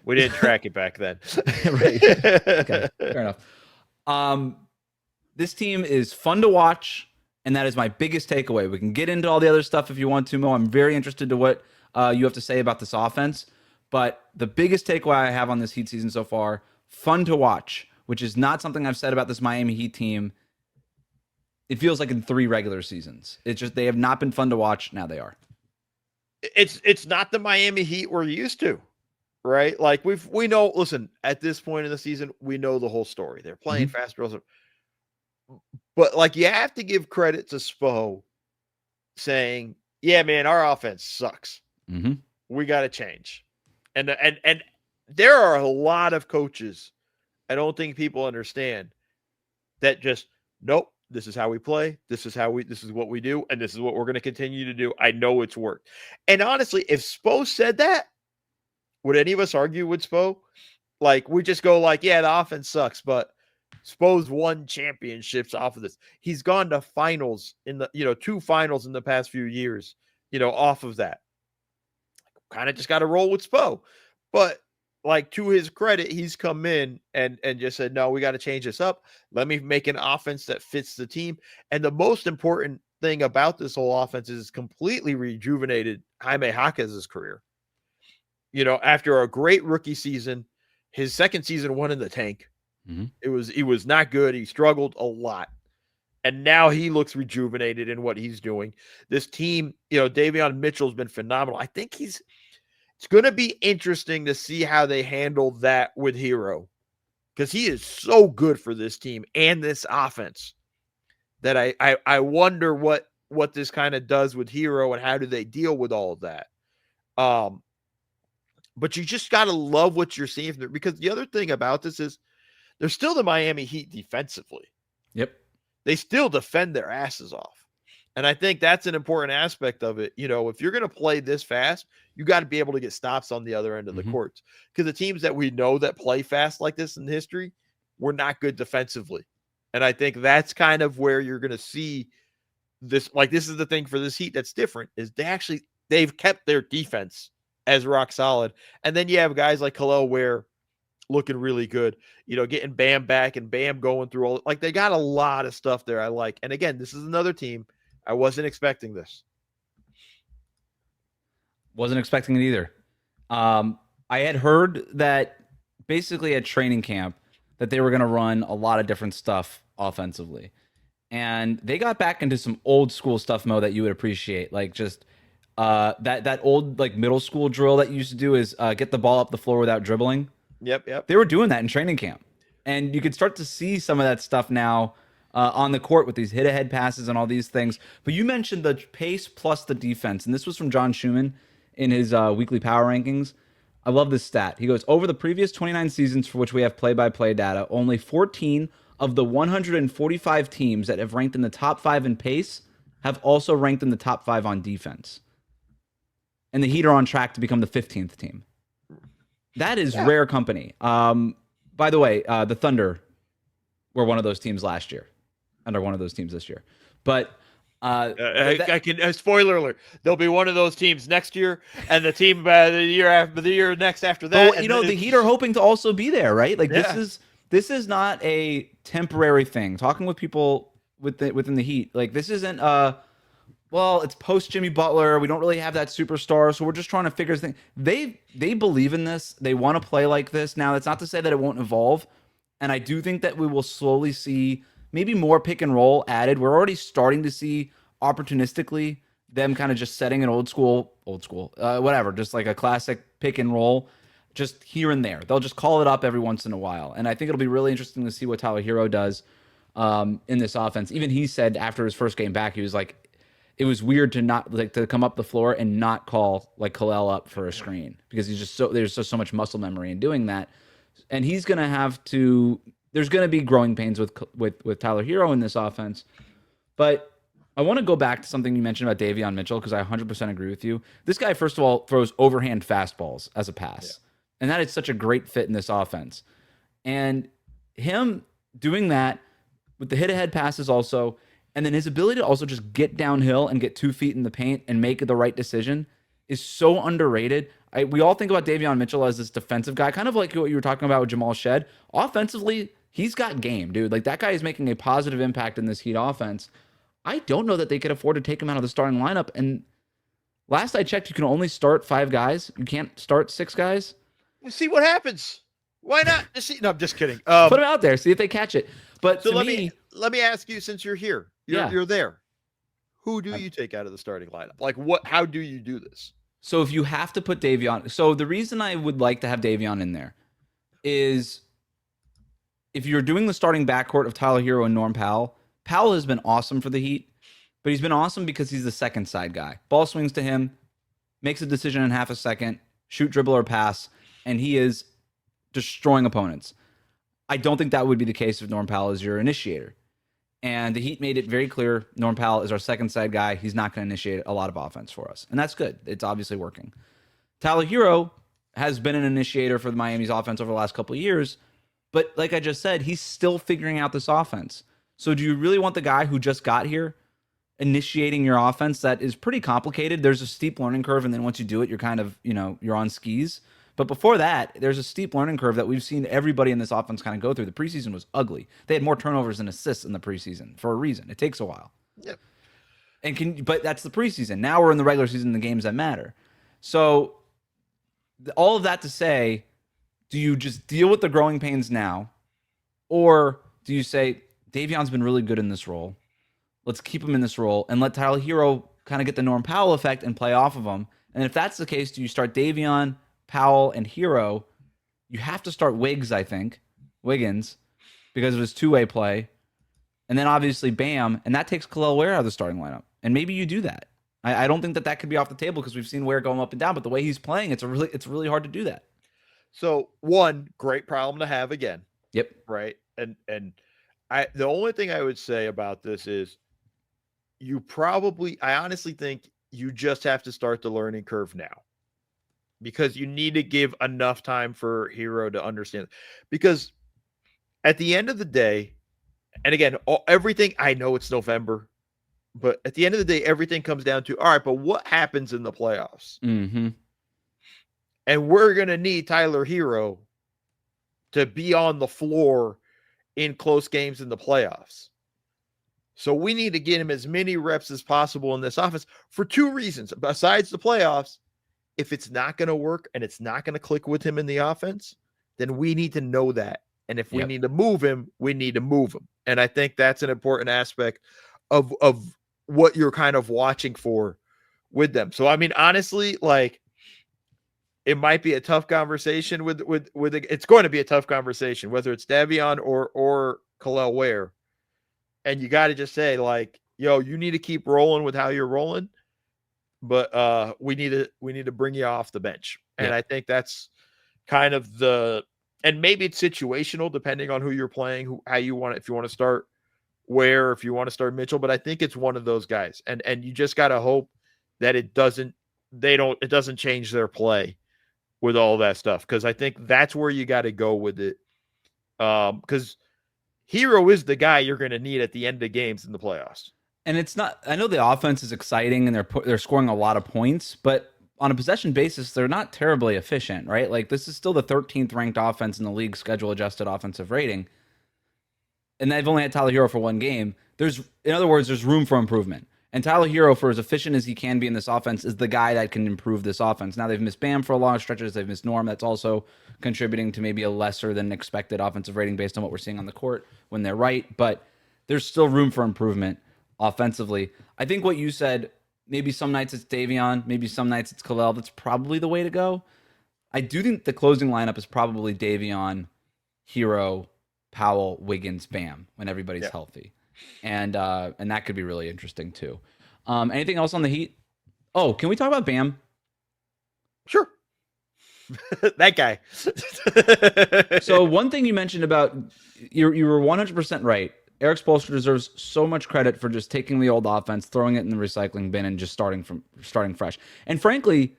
We didn't track it back then. Right. Okay, fair enough. This team is fun to watch, and that is my biggest takeaway. We can get into all the other stuff if you want to, Mo. I'm very interested to what you have to say about this offense. But the biggest takeaway I have on this Heat season so far, fun to watch, which is not something I've said about this Miami Heat team. It feels like in 3 regular seasons. It's just they have not been fun to watch. Now they are. It's not the Miami Heat we're used to, right? Like we know. Listen, at this point in the season, we know the whole story. They're playing fast breaks, but like you have to give credit to Spo saying, "Yeah, man, our offense sucks. We got to change." And there are a lot of coaches, I don't think people understand, that just, nope, this is how we play. This is what we do. And this is what we're going to continue to do. I know it's worked. And honestly, if Spo said that, would any of us argue with Spo? Like, we just go like, yeah, the offense sucks, but Spo's won championships off of this. He's gone to finals 2 finals in the past few years, off of that. Kind of just got to roll with Spo. But like, to his credit, he's come in and just said, no, we got to change this up. Let me make an offense that fits the team. And the most important thing about this whole offense is completely rejuvenated Jaime Jaquez's career. After a great rookie season, his second season went in the tank. It was not good. He struggled a lot. And now he looks rejuvenated in what he's doing. This team, Davion Mitchell's been phenomenal. I think it's going to be interesting to see how they handle that with Herro, because he is so good for this team and this offense that I wonder what this kind of does with Herro and how do they deal with all of that. But you just got to love what you're seeing from there, because the other thing about this is they're still the Miami Heat defensively. Yep. They still defend their asses off. And I think that's an important aspect of it. If you're going to play this fast, you got to be able to get stops on the other end of the courts, because the teams that we know that play fast like this in history were not good defensively. And I think that's kind of where you're going to see this. Like, this is the thing for this Heat that's different, is they've kept their defense as rock solid. And then you have guys like Khalil Ware looking really good, getting Bam back and Bam going through all, like, they got a lot of stuff there I like. And again, this is another team. I wasn't expecting this. Wasn't expecting it either. I had heard that basically at training camp that they were going to run a lot of different stuff offensively. And they got back into some old school stuff, Mo, that you would appreciate. Like, just that old, like, middle school drill that you used to do is get the ball up the floor without dribbling. Yep. They were doing that in training camp. And you could start to see some of that stuff now on the court with these hit-ahead passes and all these things. But you mentioned the pace plus the defense, and this was from John Schumann in his weekly power rankings. I love this stat. He goes, over the previous 29 seasons for which we have play-by-play data, only 14 of the 145 teams that have ranked in the top 5 in pace have also ranked in the top 5 on defense. And the Heat are on track to become the 15th team. That is rare company. By the way, the Thunder were one of those teams last year, and are one of those teams this year. But I can spoiler alert: they'll be one of those teams next year, and the team the year next after that. But, the Heat are hoping to also be there, right? Like, this is not a temporary thing. Talking with people within the Heat, like, this isn't it's post Jimmy Butler. We don't really have that superstar, so we're just trying to figure things. They believe in this. They want to play like this. Now, that's not to say that it won't evolve, and I do think that we will slowly see maybe more pick and roll added. We're already starting to see opportunistically them kind of just setting an old school, whatever, just like a classic pick and roll, just here and there. They'll just call it up every once in a while, and I think it'll be really interesting to see what Tyler Herro does in this offense. Even he said after his first game back, he was like, it was weird to not to come up the floor and not call like Khalil up for a screen, because there's just so much muscle memory in doing that. And he's going to have to, there's going to be growing pains with Tyler Herro in this offense. But I want to go back to something you mentioned about Davion Mitchell because I 100% agree with you. This guy, first of all, throws overhand fastballs as a pass. And that is such a great fit in this offense. And him doing that with the hit-ahead passes also, and then his ability to also just get downhill and get 2 feet in the paint and make the right decision is so underrated. We all think about Davion Mitchell as this defensive guy, kind of like what you were talking about with Jamal Shed. Offensively, he's got game, dude. Like, that guy is making a positive impact in this Heat offense. I don't know that they could afford to take him out of the starting lineup. And last I checked, you can only start 5 guys. You can't start 6 guys. We'll see what happens. Why not? No, I'm just kidding. Put them out there, see if they catch it. But so to let me, me ask you, since you're here, you're there. Who do you take out of the starting lineup? Like, how do you do this? So if you have to put Davion, so the reason I would like to have Davion in there is if you're doing the starting backcourt of Tyler Herro and Norm Powell, Powell has been awesome for the Heat, but he's been awesome because he's the second side guy. Ball swings to him, makes a decision in half a second, shoot, dribble, or pass, and he is destroying opponents. I don't think that would be the case if Norm Powell is your initiator. And the Heat made it very clear Norm Powell is our second side guy. He's not going to initiate a lot of offense for us. And that's good. It's obviously working. Tyler Herro has been an initiator for the Miami's offense over the last couple of years. But like I just said, he's still figuring out this offense. So do you really want the guy who just got here initiating your offense that is pretty complicated? There's a steep learning curve. And then once you do it, you're kind of, you're on skis. But before that, there's a steep learning curve that we've seen everybody in this offense kind of go through. The preseason was ugly. They had more turnovers than assists in the preseason for a reason. It takes a while. Yep. But that's the preseason. Now we're in the regular season, the games that matter. So all of that to say, do you just deal with the growing pains now? Or do you say, Davion's been really good in this role. Let's keep him in this role and let Tyler Herro kind of get the Norm Powell effect and play off of him. And if that's the case, do you start Davion, Powell, and Herro? You have to start Wiggins, because of his two-way play. And then obviously Bam, and that takes Kel'el Ware out of the starting lineup. And maybe you do that. I don't think that could be off the table because we've seen Ware going up and down, but the way he's playing, it's really hard to do that. So one great problem to have again. Yep. Right. And the only thing I would say about this is I honestly think you just have to start the learning curve now. Because you need to give enough time for Herro to understand. Because at the end of the day, and again, everything, I know it's November, but at the end of the day, everything comes down to, all right, but what happens in the playoffs? Mm-hmm. And we're going to need Tyler Herro to be on the floor in close games in the playoffs. So we need to get him as many reps as possible in this offense for 2 reasons. Besides the playoffs, if it's not going to work and it's not going to click with him in the offense, then we need to know that. And if we need to move him, we need to move him. And I think that's an important aspect of what you're kind of watching for with them. So, I mean, honestly, like, it might be a tough conversation with it's going to be a tough conversation, whether it's Davion or Kel'el Ware. And you got to just say, like, yo, you need to keep rolling with how you're rolling. But we need to bring you off the bench. And I think that's kind of and maybe it's situational depending on who you're playing, how you want it, if you want to start Ware, if you want to start Mitchell, but I think it's one of those guys. And you just got to hope that it doesn't change their play with all that stuff. Because I think that's where you got to go with it. Because Herro is the guy you're going to need at the end of games in the playoffs. And it's not, I know the offense is exciting and they're scoring a lot of points, but on a possession basis, they're not terribly efficient, right? Like, this is still the 13th ranked offense in the league schedule adjusted offensive rating. And they've only had Tyler Herro for 1 game. In other words, there's room for improvement. And Tyler Herro, for as efficient as he can be in this offense, is the guy that can improve this offense. Now, they've missed Bam for a long stretches. They've missed Norm. That's also contributing to maybe a lesser than expected offensive rating based on what we're seeing on the court when they're right. But there's still room for improvement offensively. I think what you said, maybe some nights it's Davion, maybe some nights it's Kel'el. That's probably the way to go. I do think the closing lineup is probably Davion, Herro, Powell, Wiggins, Bam when everybody's healthy. And that could be really interesting too. Anything else on the Heat? Oh, can we talk about Bam? Sure. That guy. So one thing you mentioned about, you were 100% right. Eric Spoelstra deserves so much credit for just taking the old offense, throwing it in the recycling bin, and just starting fresh. And frankly,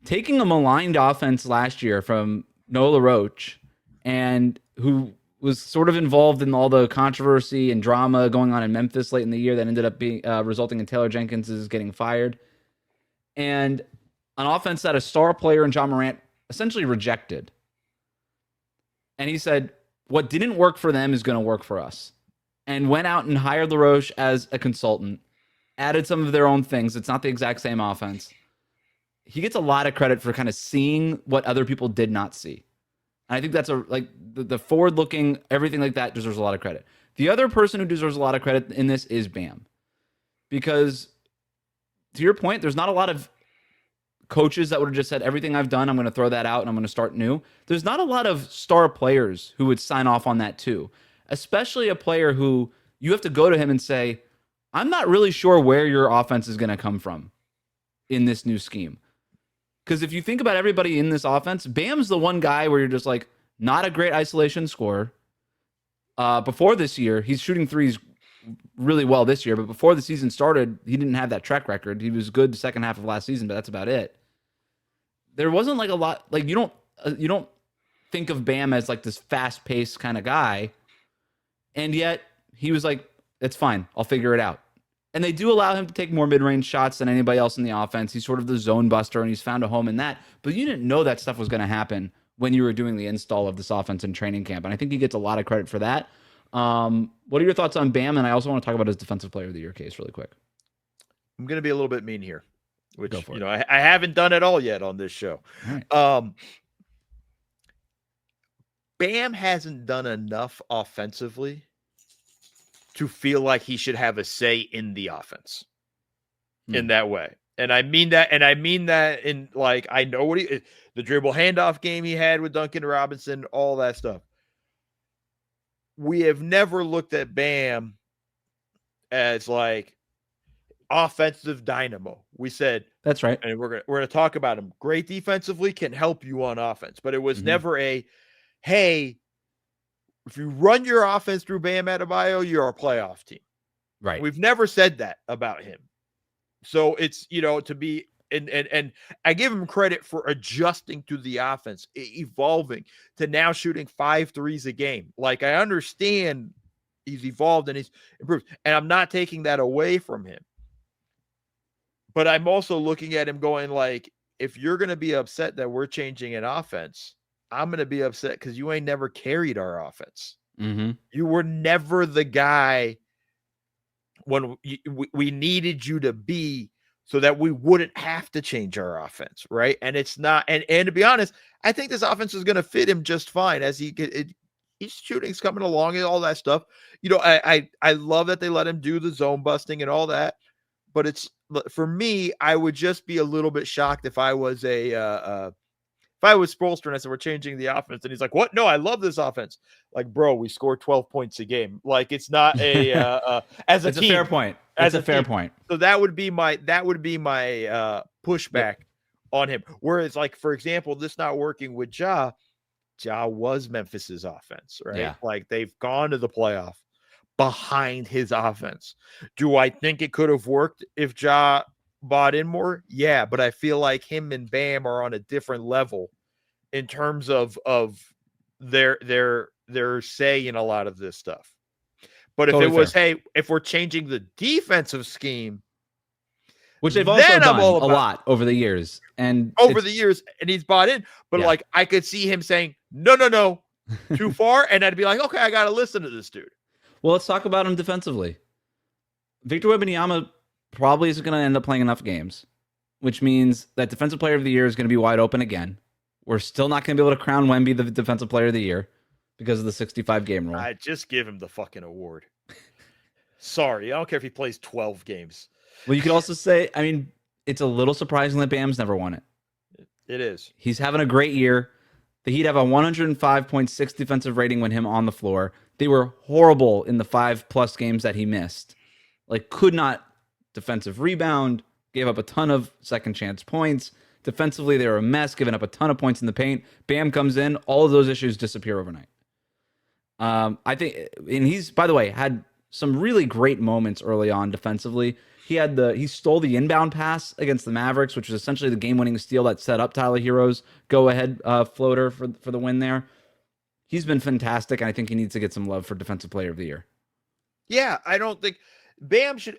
taking a maligned offense last year from Noah LaRoche, and who was sort of involved in all the controversy and drama going on in Memphis late in the year that ended up being resulting in Taylor Jenkins getting fired, and an offense that a star player in John Morant essentially rejected. And he said, what didn't work for them is going to work for us. And went out and hired LaRoche as a consultant, added some of their own things. It's not the exact same offense. He gets a lot of credit for kind of seeing what other people did not see. And I think that's the forward-looking, everything like that deserves a lot of credit. The other person who deserves a lot of credit in this is Bam. Because, to your point, there's not a lot of coaches that would have just said, everything I've done, I'm going to throw that out and I'm going to start new. There's not a lot of star players who would sign off on that too. Especially a player who you have to go to him and say, I'm not really sure where your offense is going to come from in this new scheme. Because if you think about everybody in this offense, Bam's the one guy where you're just like, not a great isolation scorer. Before this year, he's shooting threes really well this year, but before the season started, he didn't have that track record. He was good the second half of last season, but that's about it. There wasn't like a lot, like you don't think of Bam as like this fast-paced kind of guy, and yet he was like, it's fine, I'll figure it out. And they do allow him to take more mid-range shots than anybody else in the offense. He's sort of the zone buster, and he's found a home in that. But you didn't know that stuff was going to happen when you were doing the install of this offense in training camp, and I think he gets a lot of credit for that. What are your thoughts on Bam? And I also want to talk about his defensive player of the year case really quick. I'm going to be a little bit mean here, which, I haven't done it all yet on this show. Right. Bam hasn't done enough offensively to feel like he should have a say in the offense in that way. And I mean that, in like, I know what the dribble handoff game he had with Duncan Robinson, all that stuff. We have never looked at Bam as like offensive dynamo. We said that's right, and we're gonna talk about him. Great defensively, can help you on offense, but it was never a, hey, if you run your offense through Bam Adebayo, you're a playoff team. Right. We've never said that about him. So it's to be. And I give him credit for adjusting to the offense, evolving to now shooting 5 threes a game. Like, I understand he's evolved and he's improved, and I'm not taking that away from him. But I'm also looking at him going like, if you're going to be upset that we're changing an offense, I'm going to be upset because you ain't never carried our offense. You were never the guy when we needed you to be, so that we wouldn't have to change our offense, right? And it's not, and to be honest, I think this offense is going to fit him just fine as his shooting's coming along and all that stuff. I love that they let him do the zone busting and all that, but it's, for me, I would just be a little bit shocked if I was Spoelstra and I said, we're changing the offense. And he's like, what? No, I love this offense. Like, bro, we score 12 points a game. Like, it's not a, as a it's team. A fair point. It's a fair point. So that would be my pushback on him. Whereas, like, for example, this not working with Ja was Memphis's offense, right? Yeah. Like, they've gone to the playoff behind his offense. Do I think it could have worked if Ja bought in more? Yeah, but I feel like him and Bam are on a different level in terms of their say in a lot of this stuff. But if totally it was, fair. hey, if we're changing the defensive scheme, which they've also done a lot over the years, and he's bought in, but like, I could see him saying, no, too far. And I'd be like, okay, I got to listen to this dude. Well, let's talk about him defensively. Victor Wembanyama probably isn't going to end up playing enough games, which means that defensive player of the year is going to be wide open again. We're still not going to be able to crown Wemby the defensive player of the year because of the 65 game rule. I just give him the fucking award. Sorry, I don't care if he plays 12 games. Well, you could also say, I mean, it's a little surprising that Bam's never won it. It is. He's having a great year. The Heat have a 105.6 defensive rating when him on the floor. They were horrible in the 5+ games that he missed. Like, could not defensive rebound, gave up a ton of second chance points. Defensively, they were a mess, giving up a ton of points in the paint. Bam comes in, all of those issues disappear overnight. I think, and he's, by the way, had some really great moments early on defensively. He stole the inbound pass against the Mavericks, which was essentially the game-winning steal that set up Tyler Herro's go-ahead floater for the win there. He's been fantastic, and I think he needs to get some love for Defensive Player of the Year. Yeah, I don't think Bam should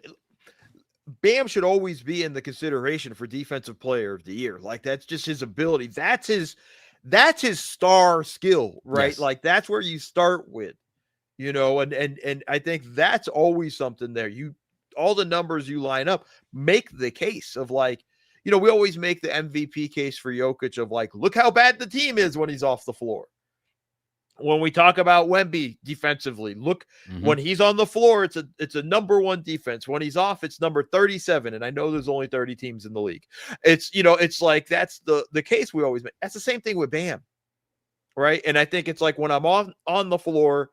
always be in the consideration for Defensive Player of the Year. Like, that's just his ability. That's his star skill, right? Yes. Like, that's where you start with, and I think that's always something there. All the numbers you line up make the case of, like, we always make the MVP case for Jokic of, like, look how bad the team is when he's off the floor. When we talk about Wemby defensively, look, when he's on the floor, it's a number 1 defense. When he's off, it's number 37. And I know there's only 30 teams in the league. It's like, that's the case we always make. That's the same thing with Bam, right? And I think it's like, when I'm on the floor,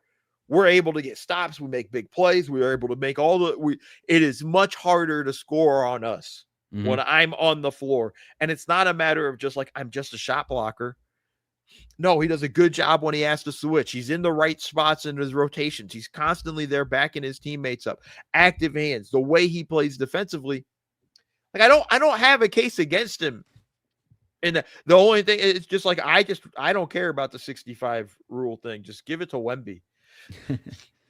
we're able to get stops. We make big plays. We are able to make it is much harder to score on us when I'm on the floor. And it's not a matter of just like, I'm just a shot blocker. No, he does a good job when he has to switch. He's in the right spots in his rotations. He's constantly there backing his teammates up. Active hands, the way he plays defensively. Like, I don't have a case against him. And the only thing, it's just like, I don't care about the 65 rule thing. Just give it to Wemby.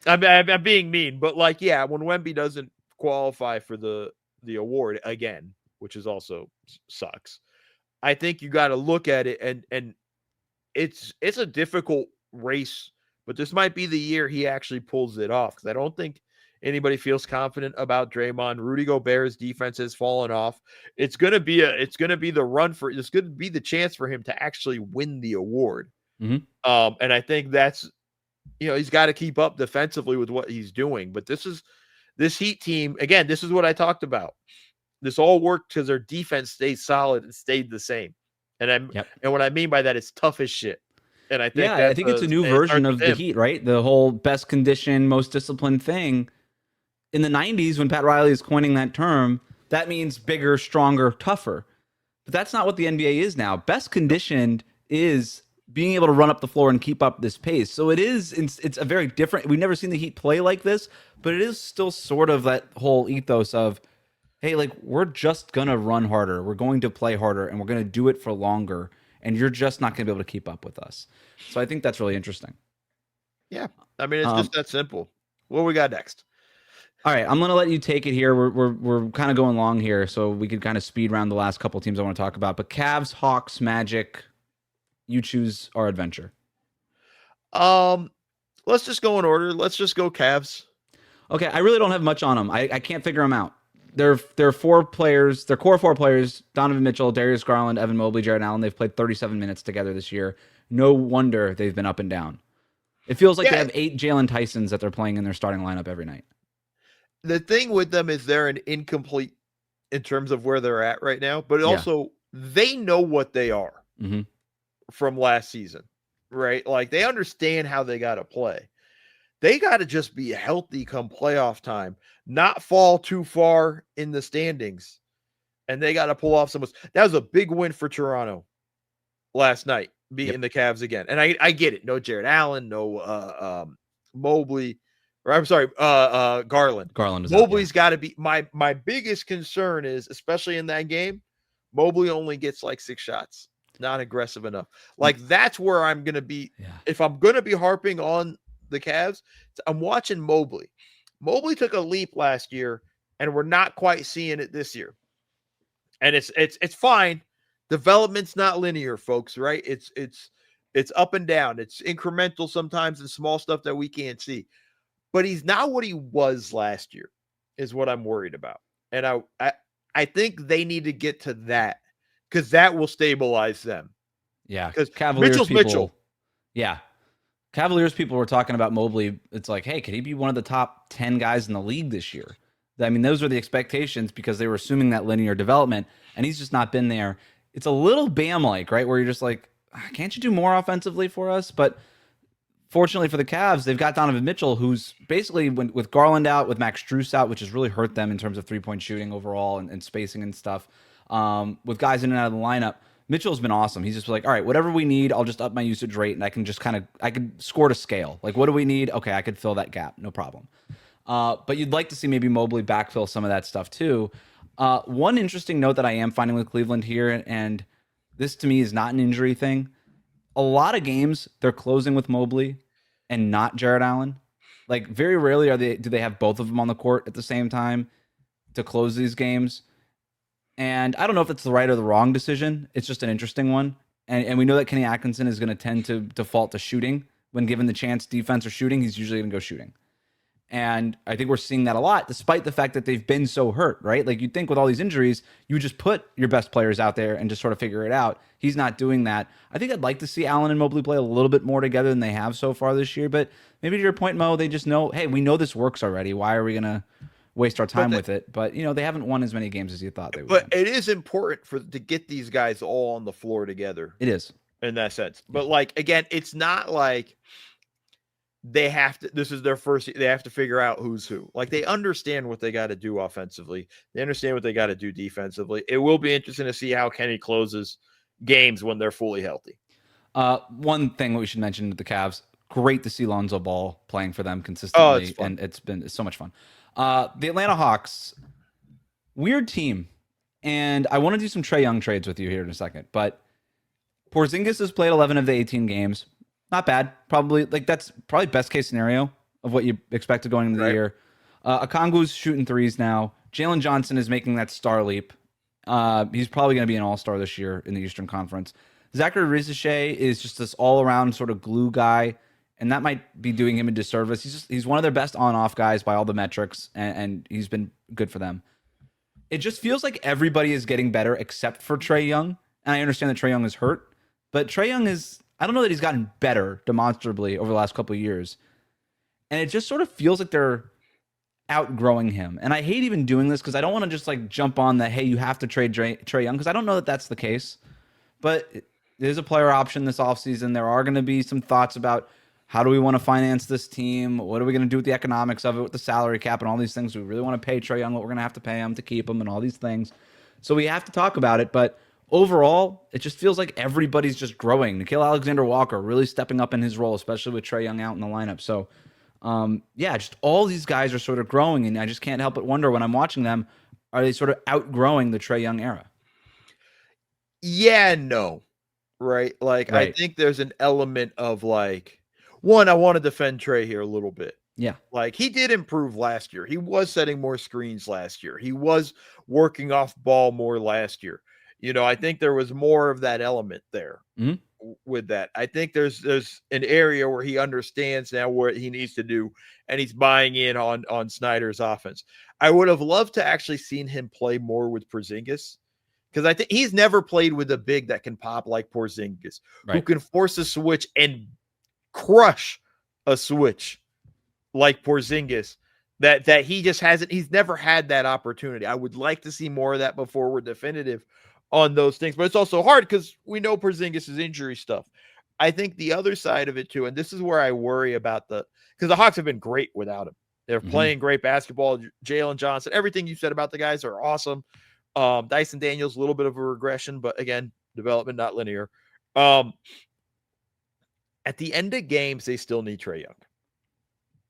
I'm being mean, but, like, yeah, when Wemby doesn't qualify for the award again, which is also sucks, I think you got to look at it and it's a difficult race, but this might be the year he actually pulls it off, because I don't think anybody feels confident about Draymond. Rudy Gobert's defense has fallen off. It's gonna be the chance for him to actually win the award. And I think that's, he's got to keep up defensively with what he's doing. But this Heat team, again, this is what I talked about. This all worked because their defense stayed solid and stayed the same. And what I mean by that is tough as shit. And I think it's a new version of the Heat, right? The whole best conditioned, most disciplined thing. In the 90s, when Pat Riley is coining that term, that means bigger, stronger, tougher. But that's not what the NBA is now. Best conditioned is being able to run up the floor and keep up this pace. So it's a very different, we've never seen the Heat play like this, but it is still sort of that whole ethos of, hey, like, we're just going to run harder. We're going to play harder, and we're going to do it for longer. And you're just not going to be able to keep up with us. So I think that's really interesting. Yeah. I mean, it's just that simple. What we got next? All right. I'm going to let you take it here. We're kind of going long here, so we could kind of speed round the last couple teams I want to talk about. But Cavs, Hawks, Magic, you choose our adventure. Let's just go in order. Let's just go Cavs. Okay. I really don't have much on them. I can't figure them out. They're four players. They're core 4 players: Donovan Mitchell, Darius Garland, Evan Mobley, Jarrett Allen. They've played 37 minutes together this year. No wonder they've been up and down. It feels like they have 8 Jalen Tysons that they're playing in their starting lineup every night. The thing with them is they're an incomplete in terms of where they're at right now, but also they know what they are from last season, right? Like, they understand how they got to play. They got to just be healthy come playoff time, not fall too far in the standings. And they got to pull off some. That was a big win for Toronto last night, beating the Cavs again. And I get it. No Jarrett Allen, no Mobley, or I'm sorry, Garland. Mobley's got to be my biggest concern is, especially in that game, Mobley only gets like 6 shots, not aggressive enough. Like, that's where I'm going to be. Yeah. If I'm going to be harping on the Cavs, I'm watching Mobley. Mobley took a leap last year, and we're not quite seeing it this year. And it's fine. Development's not linear, folks, right? It's up and down. It's incremental sometimes and small stuff that we can't see. But he's not what he was last year, is what I'm worried about. And I think they need to get to that, because that will stabilize them. Yeah, because Cavaliers Mitchell. Yeah. Cavaliers people were talking about Mobley. It's like, hey, could he be one of the top 10 guys in the league this year? I mean, those were the expectations because they were assuming that linear development, and he's just not been there. It's a little Bam-like, right, where you're just like, can't you do more offensively for us? But fortunately for the Cavs, they've got Donovan Mitchell, who's basically, with Garland out, with Max Strus out, which has really hurt them in terms of three-point shooting overall and spacing and stuff, with guys in and out of the lineup. Mitchell's been awesome. He's just like, all right, whatever we need, I'll just up my usage rate, and I can just I could score to scale. Like, what do we need? Okay, I could fill that gap, no problem. But you'd like to see maybe Mobley backfill some of that stuff too. One interesting note that I am finding with Cleveland here, and this to me is not an injury thing. A lot of games they're closing with Mobley and not Jared Allen. Like very rarely do they have both of them on the court at the same time to close these games. And I don't know if it's the right or the wrong decision. It's just an interesting one. And we know that Kenny Atkinson is going to tend to default to shooting. When given the chance, defense or shooting, he's usually going to go shooting. And I think we're seeing that a lot, despite the fact that they've been so hurt, right? Like you'd think with all these injuries, you just put your best players out there and just sort of figure it out. He's not doing that. I think I'd like to see Allen and Mobley play a little bit more together than they have so far this year. But maybe to your point, Mo, they just know, hey, we know this works already. Why are we going to waste our time with it? But, they haven't won as many games as you thought they would. But it is important to get these guys all on the floor together. It is. In that sense. But, like, again, it's not like they have to, this is their first, they have to figure out who's who. Like they understand what they got to do offensively. They understand what they got to do defensively. It will be interesting to see how Kenny closes games when they're fully healthy. One thing we should mention with the Cavs, great to see Lonzo Ball playing for them consistently. And it's been so much fun. The Atlanta Hawks, weird team. And I want to do some Trae Young trades with you here in a second, but Porzingis has played 11 of the 18 games. Not bad. Probably that's probably best case scenario of what you expected going into the year. Okongwu's shooting threes now. Jalen Johnson is making that star leap. He's probably going to be an all-star this year in the Eastern Conference. Zachary Rizichet is just this all-around sort of glue guy, and that might be doing him a disservice. He's one of their best on-off guys by all the metrics, and he's been good for them. It just feels like everybody is getting better except for Trae Young, and I understand that Trae Young is hurt, but Trae Young is... I don't know that he's gotten better demonstrably over the last couple of years. And it just sort of feels like they're outgrowing him. And I hate even doing this because I don't want to just like jump on the, hey, you have to trade Trae Young, because I don't know that that's the case. But there's a player option this offseason. There are going to be some thoughts about how do we want to finance this team? What are we going to do with the economics of it, with the salary cap and all these things? We really want to pay Trae Young what we're going to have to pay him to keep him and all these things. So we have to talk about it. But overall, it just feels like everybody's just growing. Nickeil Alexander-Walker really stepping up in his role, especially with Trae Young out in the lineup. So, just all these guys are sort of growing, and I just can't help but wonder when I'm watching them, are they sort of outgrowing the Trae Young era? Yeah, no. Right? Like, right. I think there's an element of like, one, I want to defend Trae here a little bit. Yeah. Like he did improve last year. He was setting more screens last year. He was working off ball more last year. I think there was more of that element there with that. I think there's an area where he understands now what he needs to do, and he's buying in on Snyder's offense. I would have loved to actually seen him play more with Porzingis, because I think he's never played with a big that can pop like Porzingis, who can force a switch and crush a switch like Porzingis. That he just hasn't. He's never had that opportunity. I would like to see more of that before we're definitive on those things, but it's also hard because we know Porzingis' injury stuff. I think the other side of it too, and this is where I worry about because the Hawks have been great without him. They're playing great basketball. Jalen Johnson, everything you said about the guys are awesome. Dyson Daniels, a little bit of a regression, but again, development, not linear. At the end of games, they still need Trae Young,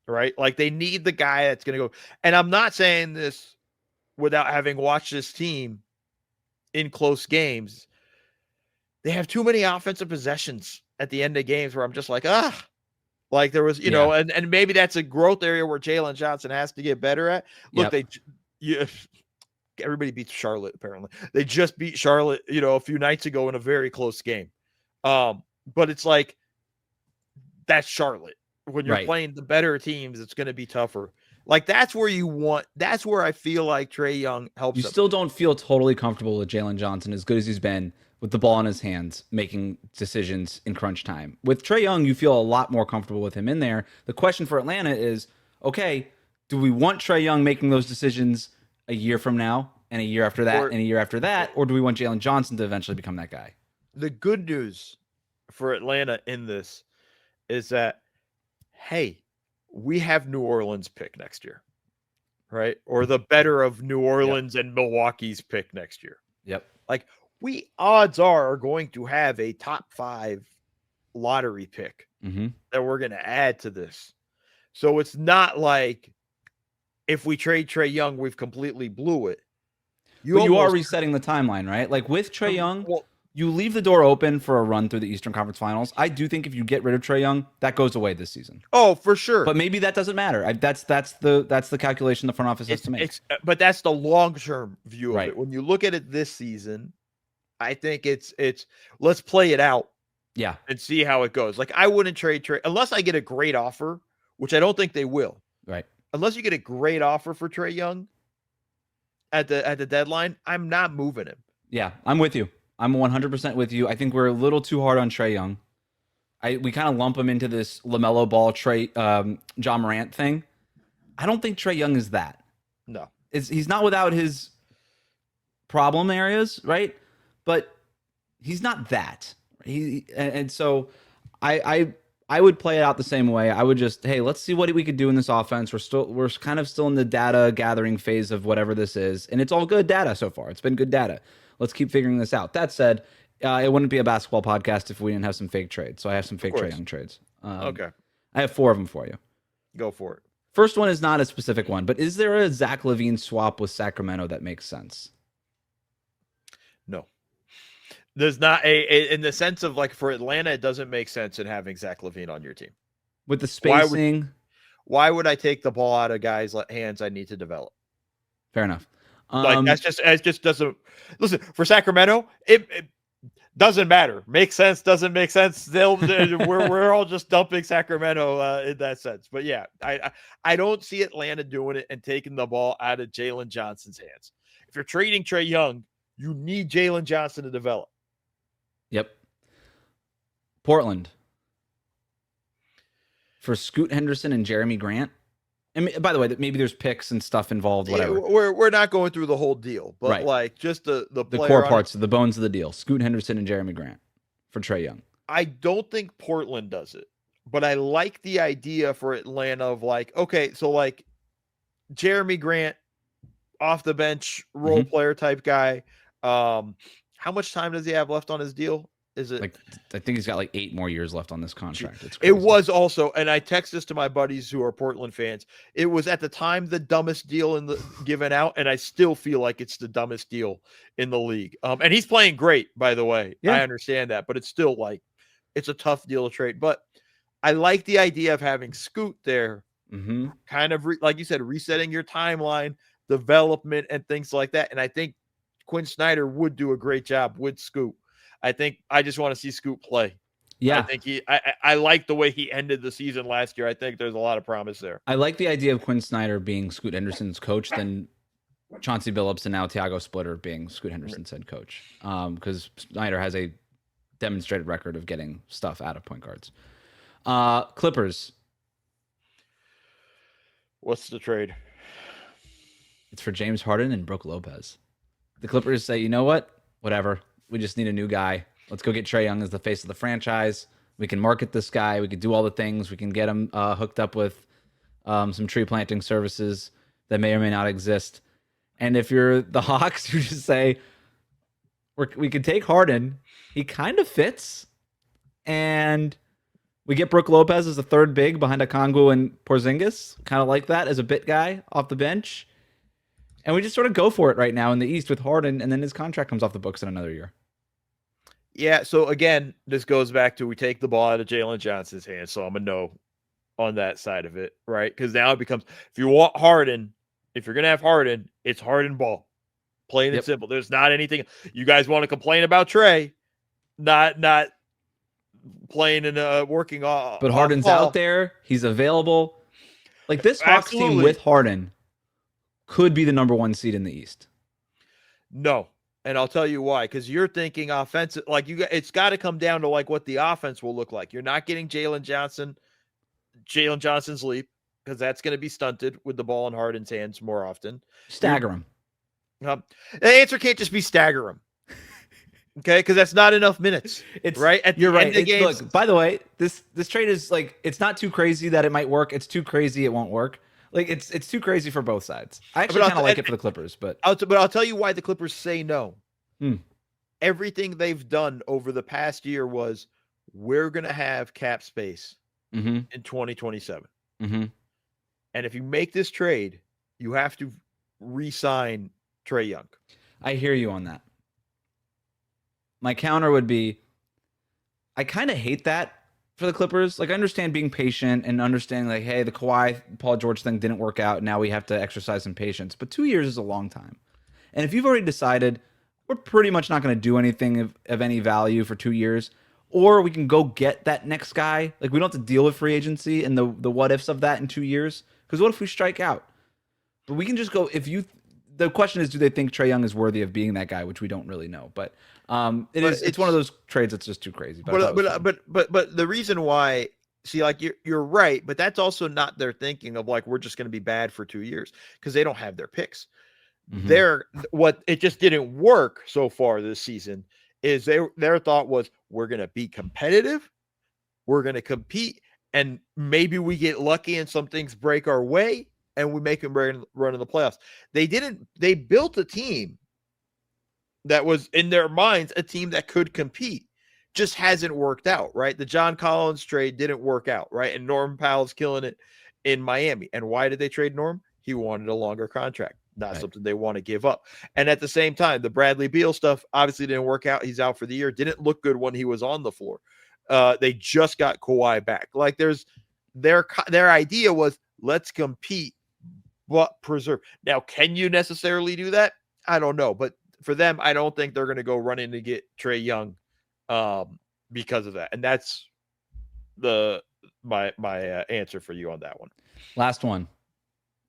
right? Like they need the guy that's going to go. And I'm not saying this without having watched this team in close games. They have too many offensive possessions at the end of games where I'm just like, like there was, know, and maybe that's a growth area where Jalen Johnson has to get better at. Look, everybody beats Charlotte. Apparently they just beat Charlotte, a few nights ago in a very close game. But it's like, that's Charlotte. When you're playing the better teams, it's going to be tougher. Like that's where I feel like Trae Young helps. You still don't feel totally comfortable with Jalen Johnson, as good as he's been with the ball in his hands, making decisions in crunch time. With Trae Young, you feel a lot more comfortable with him in there. The question for Atlanta is, okay, do we want Trae Young making those decisions a year from now and a year after that and a year after that, or do we want Jalen Johnson to eventually become that guy? The good news for Atlanta in this is that, hey, we have New Orleans pick next year, right? Or the better of New Orleans and Milwaukee's pick next year. Yep. Like we odds are going to have a top 5 lottery pick that we're going to add to this. So it's not like if we trade Trae Young, we've completely blew it. You are resetting the timeline, right? Like with Trae Young, you leave the door open for a run through the Eastern Conference Finals. I do think if you get rid of Trae Young, that goes away this season. Oh, for sure. But maybe that doesn't matter. That's the calculation the front office has to make. But that's the long-term view of it. When you look at it this season, I think it's let's play it out. Yeah. And see how it goes. Like I wouldn't trade Trae unless I get a great offer, which I don't think they will. Right. Unless you get a great offer for Trae Young at the deadline, I'm not moving him. Yeah, I'm with you. I'm 100% with you. I think we're a little too hard on Trae Young. We kind of lump him into this LaMelo Ball, John Morant thing. I don't think Trae Young is that. No. He's not without his problem areas, right? But he's not that. So I would play it out the same way. I would just, hey, let's see what we could do in this offense. We're kind of still in the data gathering phase of whatever this is, and it's all good data so far. It's been good data. Let's keep figuring this out. That said, it wouldn't be a basketball podcast if we didn't have some fake trades. So I have some fake Trae Young trades. Okay. I have 4 of them for you. Go for it. First one is not a specific one, but is there a Zach LaVine swap with Sacramento that makes sense? No. There's not in the sense of like for Atlanta, it doesn't make sense in having Zach LaVine on your team. With the spacing. Why would I take the ball out of guys' hands I need to develop? Fair enough. Like it just doesn't listen for Sacramento. It doesn't matter. Makes sense. Doesn't make sense. We're all just dumping Sacramento in that sense. But yeah, I don't see Atlanta doing it and taking the ball out of Jalen Johnson's hands. If you're trading Trae Young, you need Jalen Johnson to develop. Yep. Portland for Scoot Henderson and Jeremy Grant. And by the way, maybe there's picks and stuff involved, whatever. Yeah, we're not going through the whole deal, but like just the core parts, the bones of the deal. Scoot Henderson and Jeremy Grant for Trae Young. I don't think Portland does it, but I like the idea for Atlanta of like, okay, so like Jeremy Grant, off the bench role player type guy. How much time does he have left on his deal? Is it like I think he's got like 8 more years left on this contract. It's it was also, and I text this to my buddies who are Portland fans. It was at the time the dumbest deal in the given out, and I still feel like it's the dumbest deal in the league. And he's playing great, by the way. Yeah. I understand that, but it's still like it's a tough deal to trade. But I like the idea of having Scoot there, kind of like you said, resetting your timeline, development, and things like that. And I think Quinn Snyder would do a great job with Scoot. I just want to see Scoot play. Yeah. I think I like the way he ended the season last year. I think there's a lot of promise there. I like the idea of Quinn Snyder being Scoot Henderson's coach than Chauncey Billups and now Thiago Splitter being Scoot Henderson's head coach. Because Snyder has a demonstrated record of getting stuff out of point guards. Clippers. What's the trade? It's for James Harden and Brook Lopez. The Clippers say, you know what? Whatever. We just need a new guy. Let's go get Trae Young as the face of the franchise. We can market this guy. We can do all the things. We can get him hooked up with some tree planting services that may or may not exist. And if you're the Hawks, you just say, we could take Harden. He kind of fits. And we get Brook Lopez as a third big behind Okongwu and Porzingis. Kind of like that as a bit guy off the bench. And we just sort of go for it right now in the East with Harden, and then his contract comes off the books in another year. Yeah, so again, this goes back to we take the ball out of Jalen Johnson's hands, so I'm a no on that side of it, right? Because now it becomes, if you want Harden, if you're going to have Harden, it's Harden ball. Plain and simple. There's not anything. You guys want to complain about Trae, not playing and working off. But Harden's out there. He's available. Like this Hawks team with Harden could be the number 1 seed in the East. No. And I'll tell you why, because you're thinking offensive, like it's got to come down to like what the offense will look like. You're not getting Jalen Johnson's leap, because that's going to be stunted with the ball in Harden's hands more often. Stagger him. The answer can't just be stagger him. Okay, because that's not enough minutes. It's right. You're right. Look, by the way, this trade is like, it's not too crazy that it might work. It's too crazy it won't work. Like it's too crazy for both sides. I actually kind of like it for the Clippers, but I'll tell you why the Clippers say no. everything they've done over the past year was we're going to have cap space in 2027. Mm-hmm. And if you make this trade, you have to re-sign Trae Young. I hear you on that. My counter would be, I kind of hate that for the Clippers. Like, I understand being patient and understanding, like, hey, the Kawhi, Paul George thing didn't work out. Now we have to exercise some patience. But 2 years is a long time. And if you've already decided we're pretty much not going to do anything of any value for 2 years, or we can go get that next guy, like, we don't have to deal with free agency and the what ifs of that in 2 years. Because what if we strike out? But we can just go, the question is, do they think Trae Young is worthy of being that guy, which we don't really know. But it's one of those trades that's just too crazy. But the reason why, see, like, you're right, but that's also not their thinking of, like, we're just going to be bad for 2 years, because they don't have their picks. What it just didn't work so far this season is their thought was, we're going to be competitive, we're going to compete, and maybe we get lucky and some things break our way and we make them run in the playoffs. They built a team that was, in their minds, a team that could compete. Just hasn't worked out, right? The John Collins trade didn't work out, right? And Norm Powell's killing it in Miami. And why did they trade Norm? He wanted a longer contract, not something they want to give up. And at the same time, the Bradley Beal stuff obviously didn't work out. He's out for the year. Didn't look good when he was on the floor. They just got Kawhi back. Like, their idea was, let's compete but preserve. Now, can you necessarily do that? I don't know. But for them, I don't think they're going to go running to get Trae Young because of that. And that's my answer for you on that one. Last one.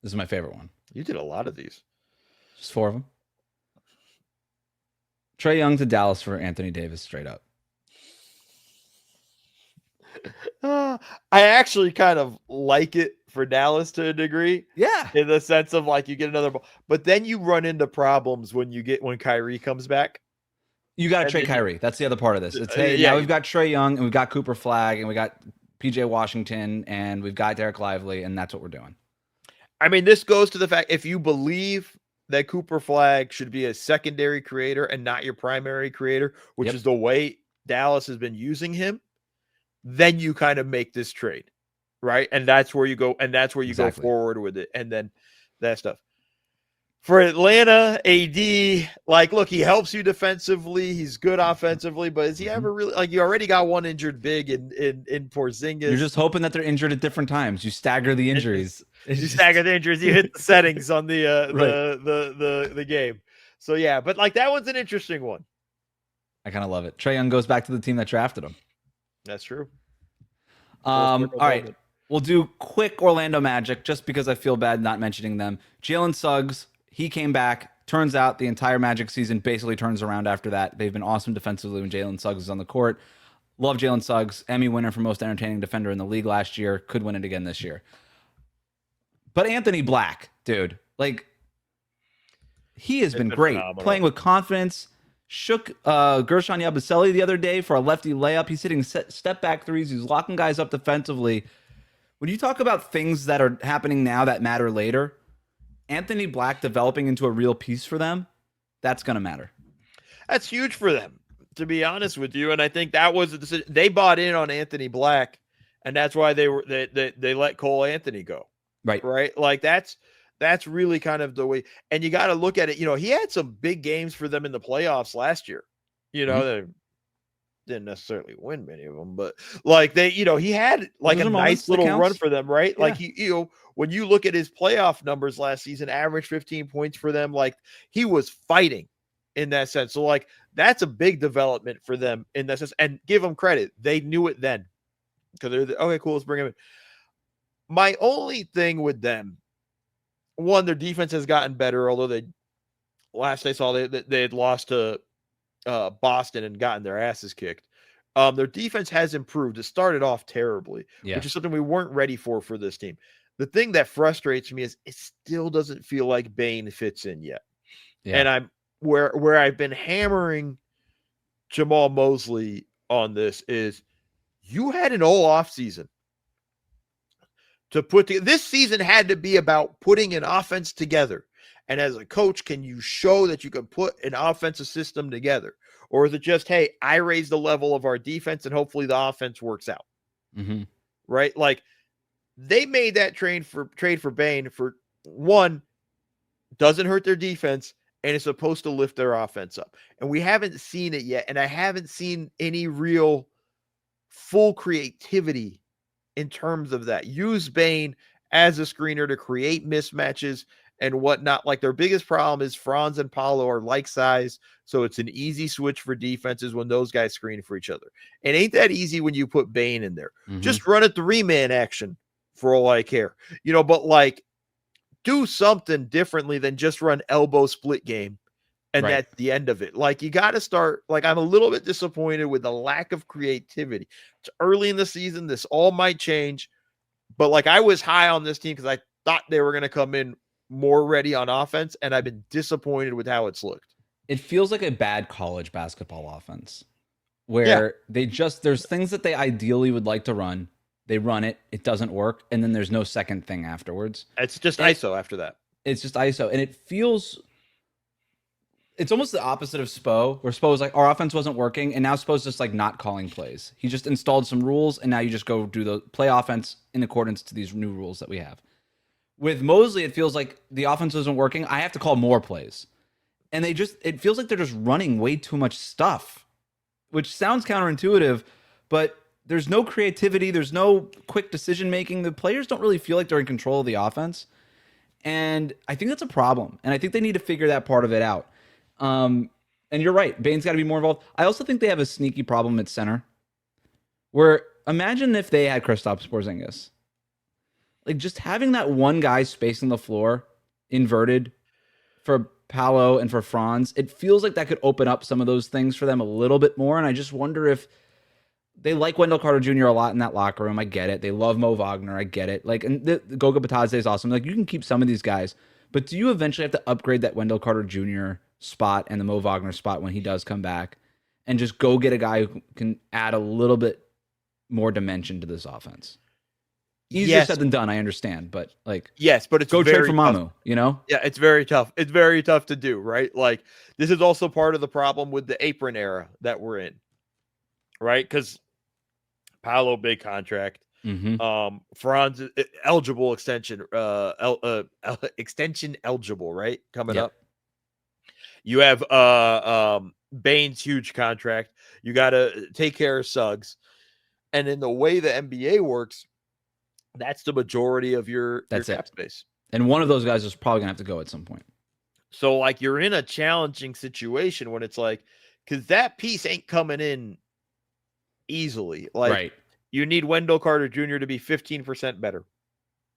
This is my favorite one. You did a lot of these. Just 4 of them. Trae Young to Dallas for Anthony Davis, straight up. I actually kind of like it for Dallas to a degree. Yeah. In the sense of, like, you get another ball. But then you run into problems when Kyrie comes back. You got to trade Kyrie. That's the other part of this. It's, hey, now we've got Trae Young and we've got Cooper Flagg and we got PJ Washington and we've got Derek Lively, and that's what we're doing. I mean, this goes to the fact, if you believe that Cooper Flagg should be a secondary creator and not your primary creator, which is the way Dallas has been using him, then you kind of make this trade, right? And that's where you go, and that's where you go forward with it. And then that stuff. For Atlanta, AD, like, look, he helps you defensively. He's good offensively, but is he ever really, like, you already got one injured big in Porzingis. You're just hoping that they're injured at different times. You stagger the injuries. You stagger the injuries. You hit the settings on the game. So, yeah, but, like, that one's an interesting one. I kind of love it. Trae Young goes back to the team that drafted him. That's true. All right. We'll do quick Orlando Magic just because I feel bad not mentioning them. Jalen Suggs, he came back. Turns out the entire Magic season basically turns around after that. They've been awesome defensively when Jalen Suggs is on the court. Love Jalen Suggs. Emmy winner for most entertaining defender in the league last year. Could win it again this year. But Anthony Black, dude, like, he has been great. Phenomenal. Playing with confidence. Shook Gershon Yabusele the other day for a lefty layup. He's hitting step back threes. He's locking guys up defensively. When you talk about things that are happening now that matter later, Anthony Black developing into a real piece for them, that's going to matter. That's huge for them, to be honest with you. And I think that was the decision. They bought in on Anthony Black, and that's why they let Cole Anthony go. Right. Like, that's really kind of the way. And you got to look at it. You know, he had some big games for them in the playoffs last year. You know, they didn't necessarily win many of them, but, like, he had, like, a nice little run for them, right? Yeah. Like, when you look at his playoff numbers last season, average 15 points for them, like, he was fighting in that sense. So, like, that's a big development for them in that sense. And give them credit. They knew it then. Because they're okay, cool, let's bring him in. My only thing with them, one, their defense has gotten better, although last I saw they had lost to Boston and gotten their asses kicked. Their defense has improved. It started off terribly, which is something we weren't ready for this team. The thing that frustrates me is it still doesn't feel like Bane fits in yet. Yeah. And I'm where I've been hammering Jamal Mosley on this is, you had an whole offseason to put this season had to be about putting an offense together And as a coach, can you show that you can put an offensive system together? Or is it just, hey, I raise the level of our defense and hopefully the offense works out? Mm-hmm. Right? Like, they made that trade for Bane for one, doesn't hurt their defense, and it's supposed to lift their offense up. And we haven't seen it yet. And I haven't seen any real full creativity in terms of that. Use Bane as a screener to create mismatches and whatnot. Like, their biggest problem is Franz and Paolo are like size, so it's an easy switch for defenses when those guys screen for each other. It ain't that easy when you put Bane in there. Mm-hmm. Just run a 3-man action for all I care. But like, do something differently than just run elbow split game. And Right. that's the end of it. Like, you got to start. Like, I'm a little bit disappointed with the lack of creativity. It's early in the season. This all might change. But like, I was high on this team because I thought they were going to come in more ready on offense. And I've been disappointed with how it's looked. It feels like a bad college basketball offense where there's things that they ideally would like to run. They run it. It doesn't work. And then there's no second thing afterwards. It's just ISO after that. It's just ISO. And it's almost the opposite of Spo, where Spo was like, our offense wasn't working, and now Spo's just like not calling plays. He just installed some rules, and now you just go do the play offense in accordance to these new rules that we have. With Mosley, it feels like the offense isn't working. I have to call more plays. And it feels like they're just running way too much stuff, which sounds counterintuitive, but there's no creativity. There's no quick decision making. The players don't really feel like they're in control of the offense. And I think that's a problem. And I think they need to figure that part of it out. And you're right. Bane's got to be more involved. I also think they have a sneaky problem at center where imagine if they had Kristaps Porzingis. Like, just having that one guy spacing the floor inverted for Paolo and for Franz, it feels like that could open up some of those things for them a little bit more. And I just wonder if they like Wendell Carter Jr. a lot in that locker room. I get it. They love Mo Wagner. I get it. Like, and the Goga Batadze is awesome. Like, you can keep some of these guys, but do you eventually have to upgrade that Wendell Carter Jr. spot and the Mo Wagner spot when he does come back and just go get a guy who can add a little bit more dimension to this offense? Easier said than done, I understand, but like, yes, but it's go very trade for Mamu, tough. Yeah, it's very tough. It's very tough to do, right? Like, this is also part of the problem with the apron era that we're in, right? Because Paolo, big contract. Mm-hmm. Franz, eligible extension, extension eligible, right? Coming up. You have Bane's huge contract. You got to take care of Suggs. And in the way the NBA works, that's the majority of your cap space. And one of those guys is probably going to have to go at some point. So, like, you're in a challenging situation when it's like, because that piece ain't coming in easily. Like, you need Wendell Carter Jr. to be 15% better.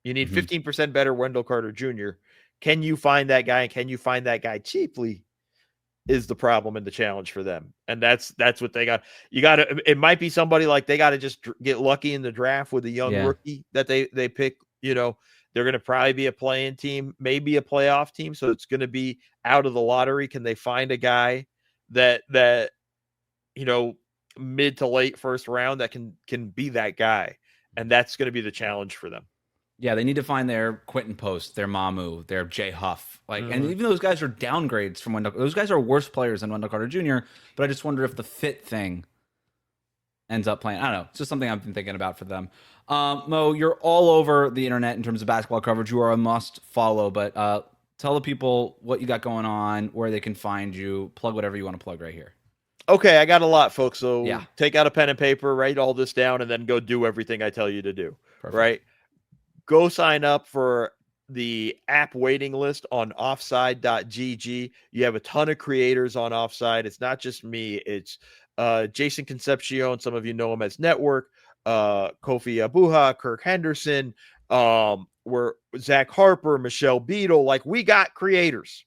You need 15% better Wendell Carter Jr. Can you find that guy? And can you find that guy cheaply? Is the problem and the challenge for them. And that's what they got. You got to, it might be somebody like they got to just get lucky in the draft with a young rookie that they pick. They're going to probably be a playing team, maybe a playoff team. So it's going to be out of the lottery. Can they find a guy that mid to late first round that can be that guy? And that's going to be the challenge for them. Yeah, they need to find their Quentin Post, their Mamu, their Jay Huff. And even those guys are downgrades from Wendell. Those guys are worse players than Wendell Carter Jr., but I just wonder if the fit thing ends up playing. I don't know. It's just something I've been thinking about for them. Mo, you're all over the internet in terms of basketball coverage. You are a must follow, but tell the people what you got going on, where they can find you, plug whatever you want to plug right here. Okay, I got a lot, folks. So take out a pen and paper, write all this down, and then go do everything I tell you to do. Perfect. Right? Go sign up for the app waiting list on offside.gg. You have a ton of creators on Offside. It's not just me. It's Jason Concepcion. Some of you know him as Network. Kofi Abuha, Kirk Henderson. We're Zach Harper, Michelle Beadle. Like, we got creators.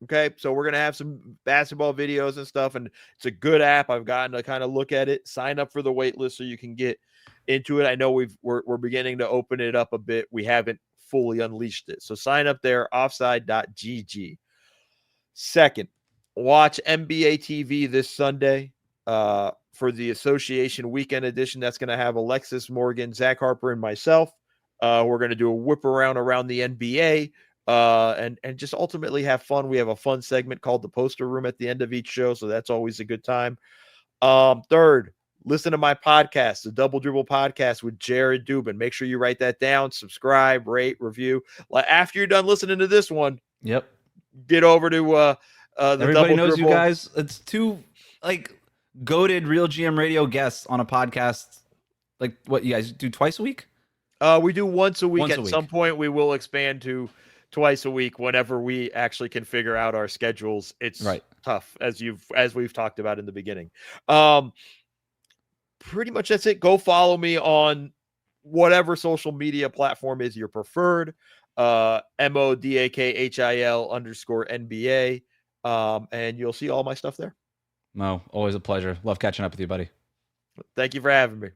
Okay, so we're going to have some basketball videos and stuff, and it's a good app. I've gotten to kind of look at it. Sign up for the wait list so you can get into it. I know we're beginning to open it up a bit. We haven't fully unleashed it. So sign up there, offside.gg. Second, watch NBA TV this Sunday for the Association Weekend Edition. That's going to have Alexis Morgan, Zach Harper, and myself. We're going to do a whip around the NBA. and just ultimately have fun. We have a fun segment called the Poster Room at the end of each show, so that's always a good time. Third, listen to my podcast, the Double Dribble Podcast with Jared Dubin. Make sure you write that down, subscribe, rate, review. After you're done listening to this one, Yep. get over to the Everybody Double knows Dribble. you guys. It's two goated Real GM radio guests on a podcast. Like what you guys do twice a week? We do once a week. Once a At week. some point, we will expand to twice a week whenever we actually can figure out our schedules. It's tough, as we've talked about in the beginning. Pretty much that's it. Go follow me on whatever social media platform is your preferred. MODAKHIL_NBA. And you'll see all my stuff there. Mo, always a pleasure. Love catching up with you, buddy. Thank you for having me.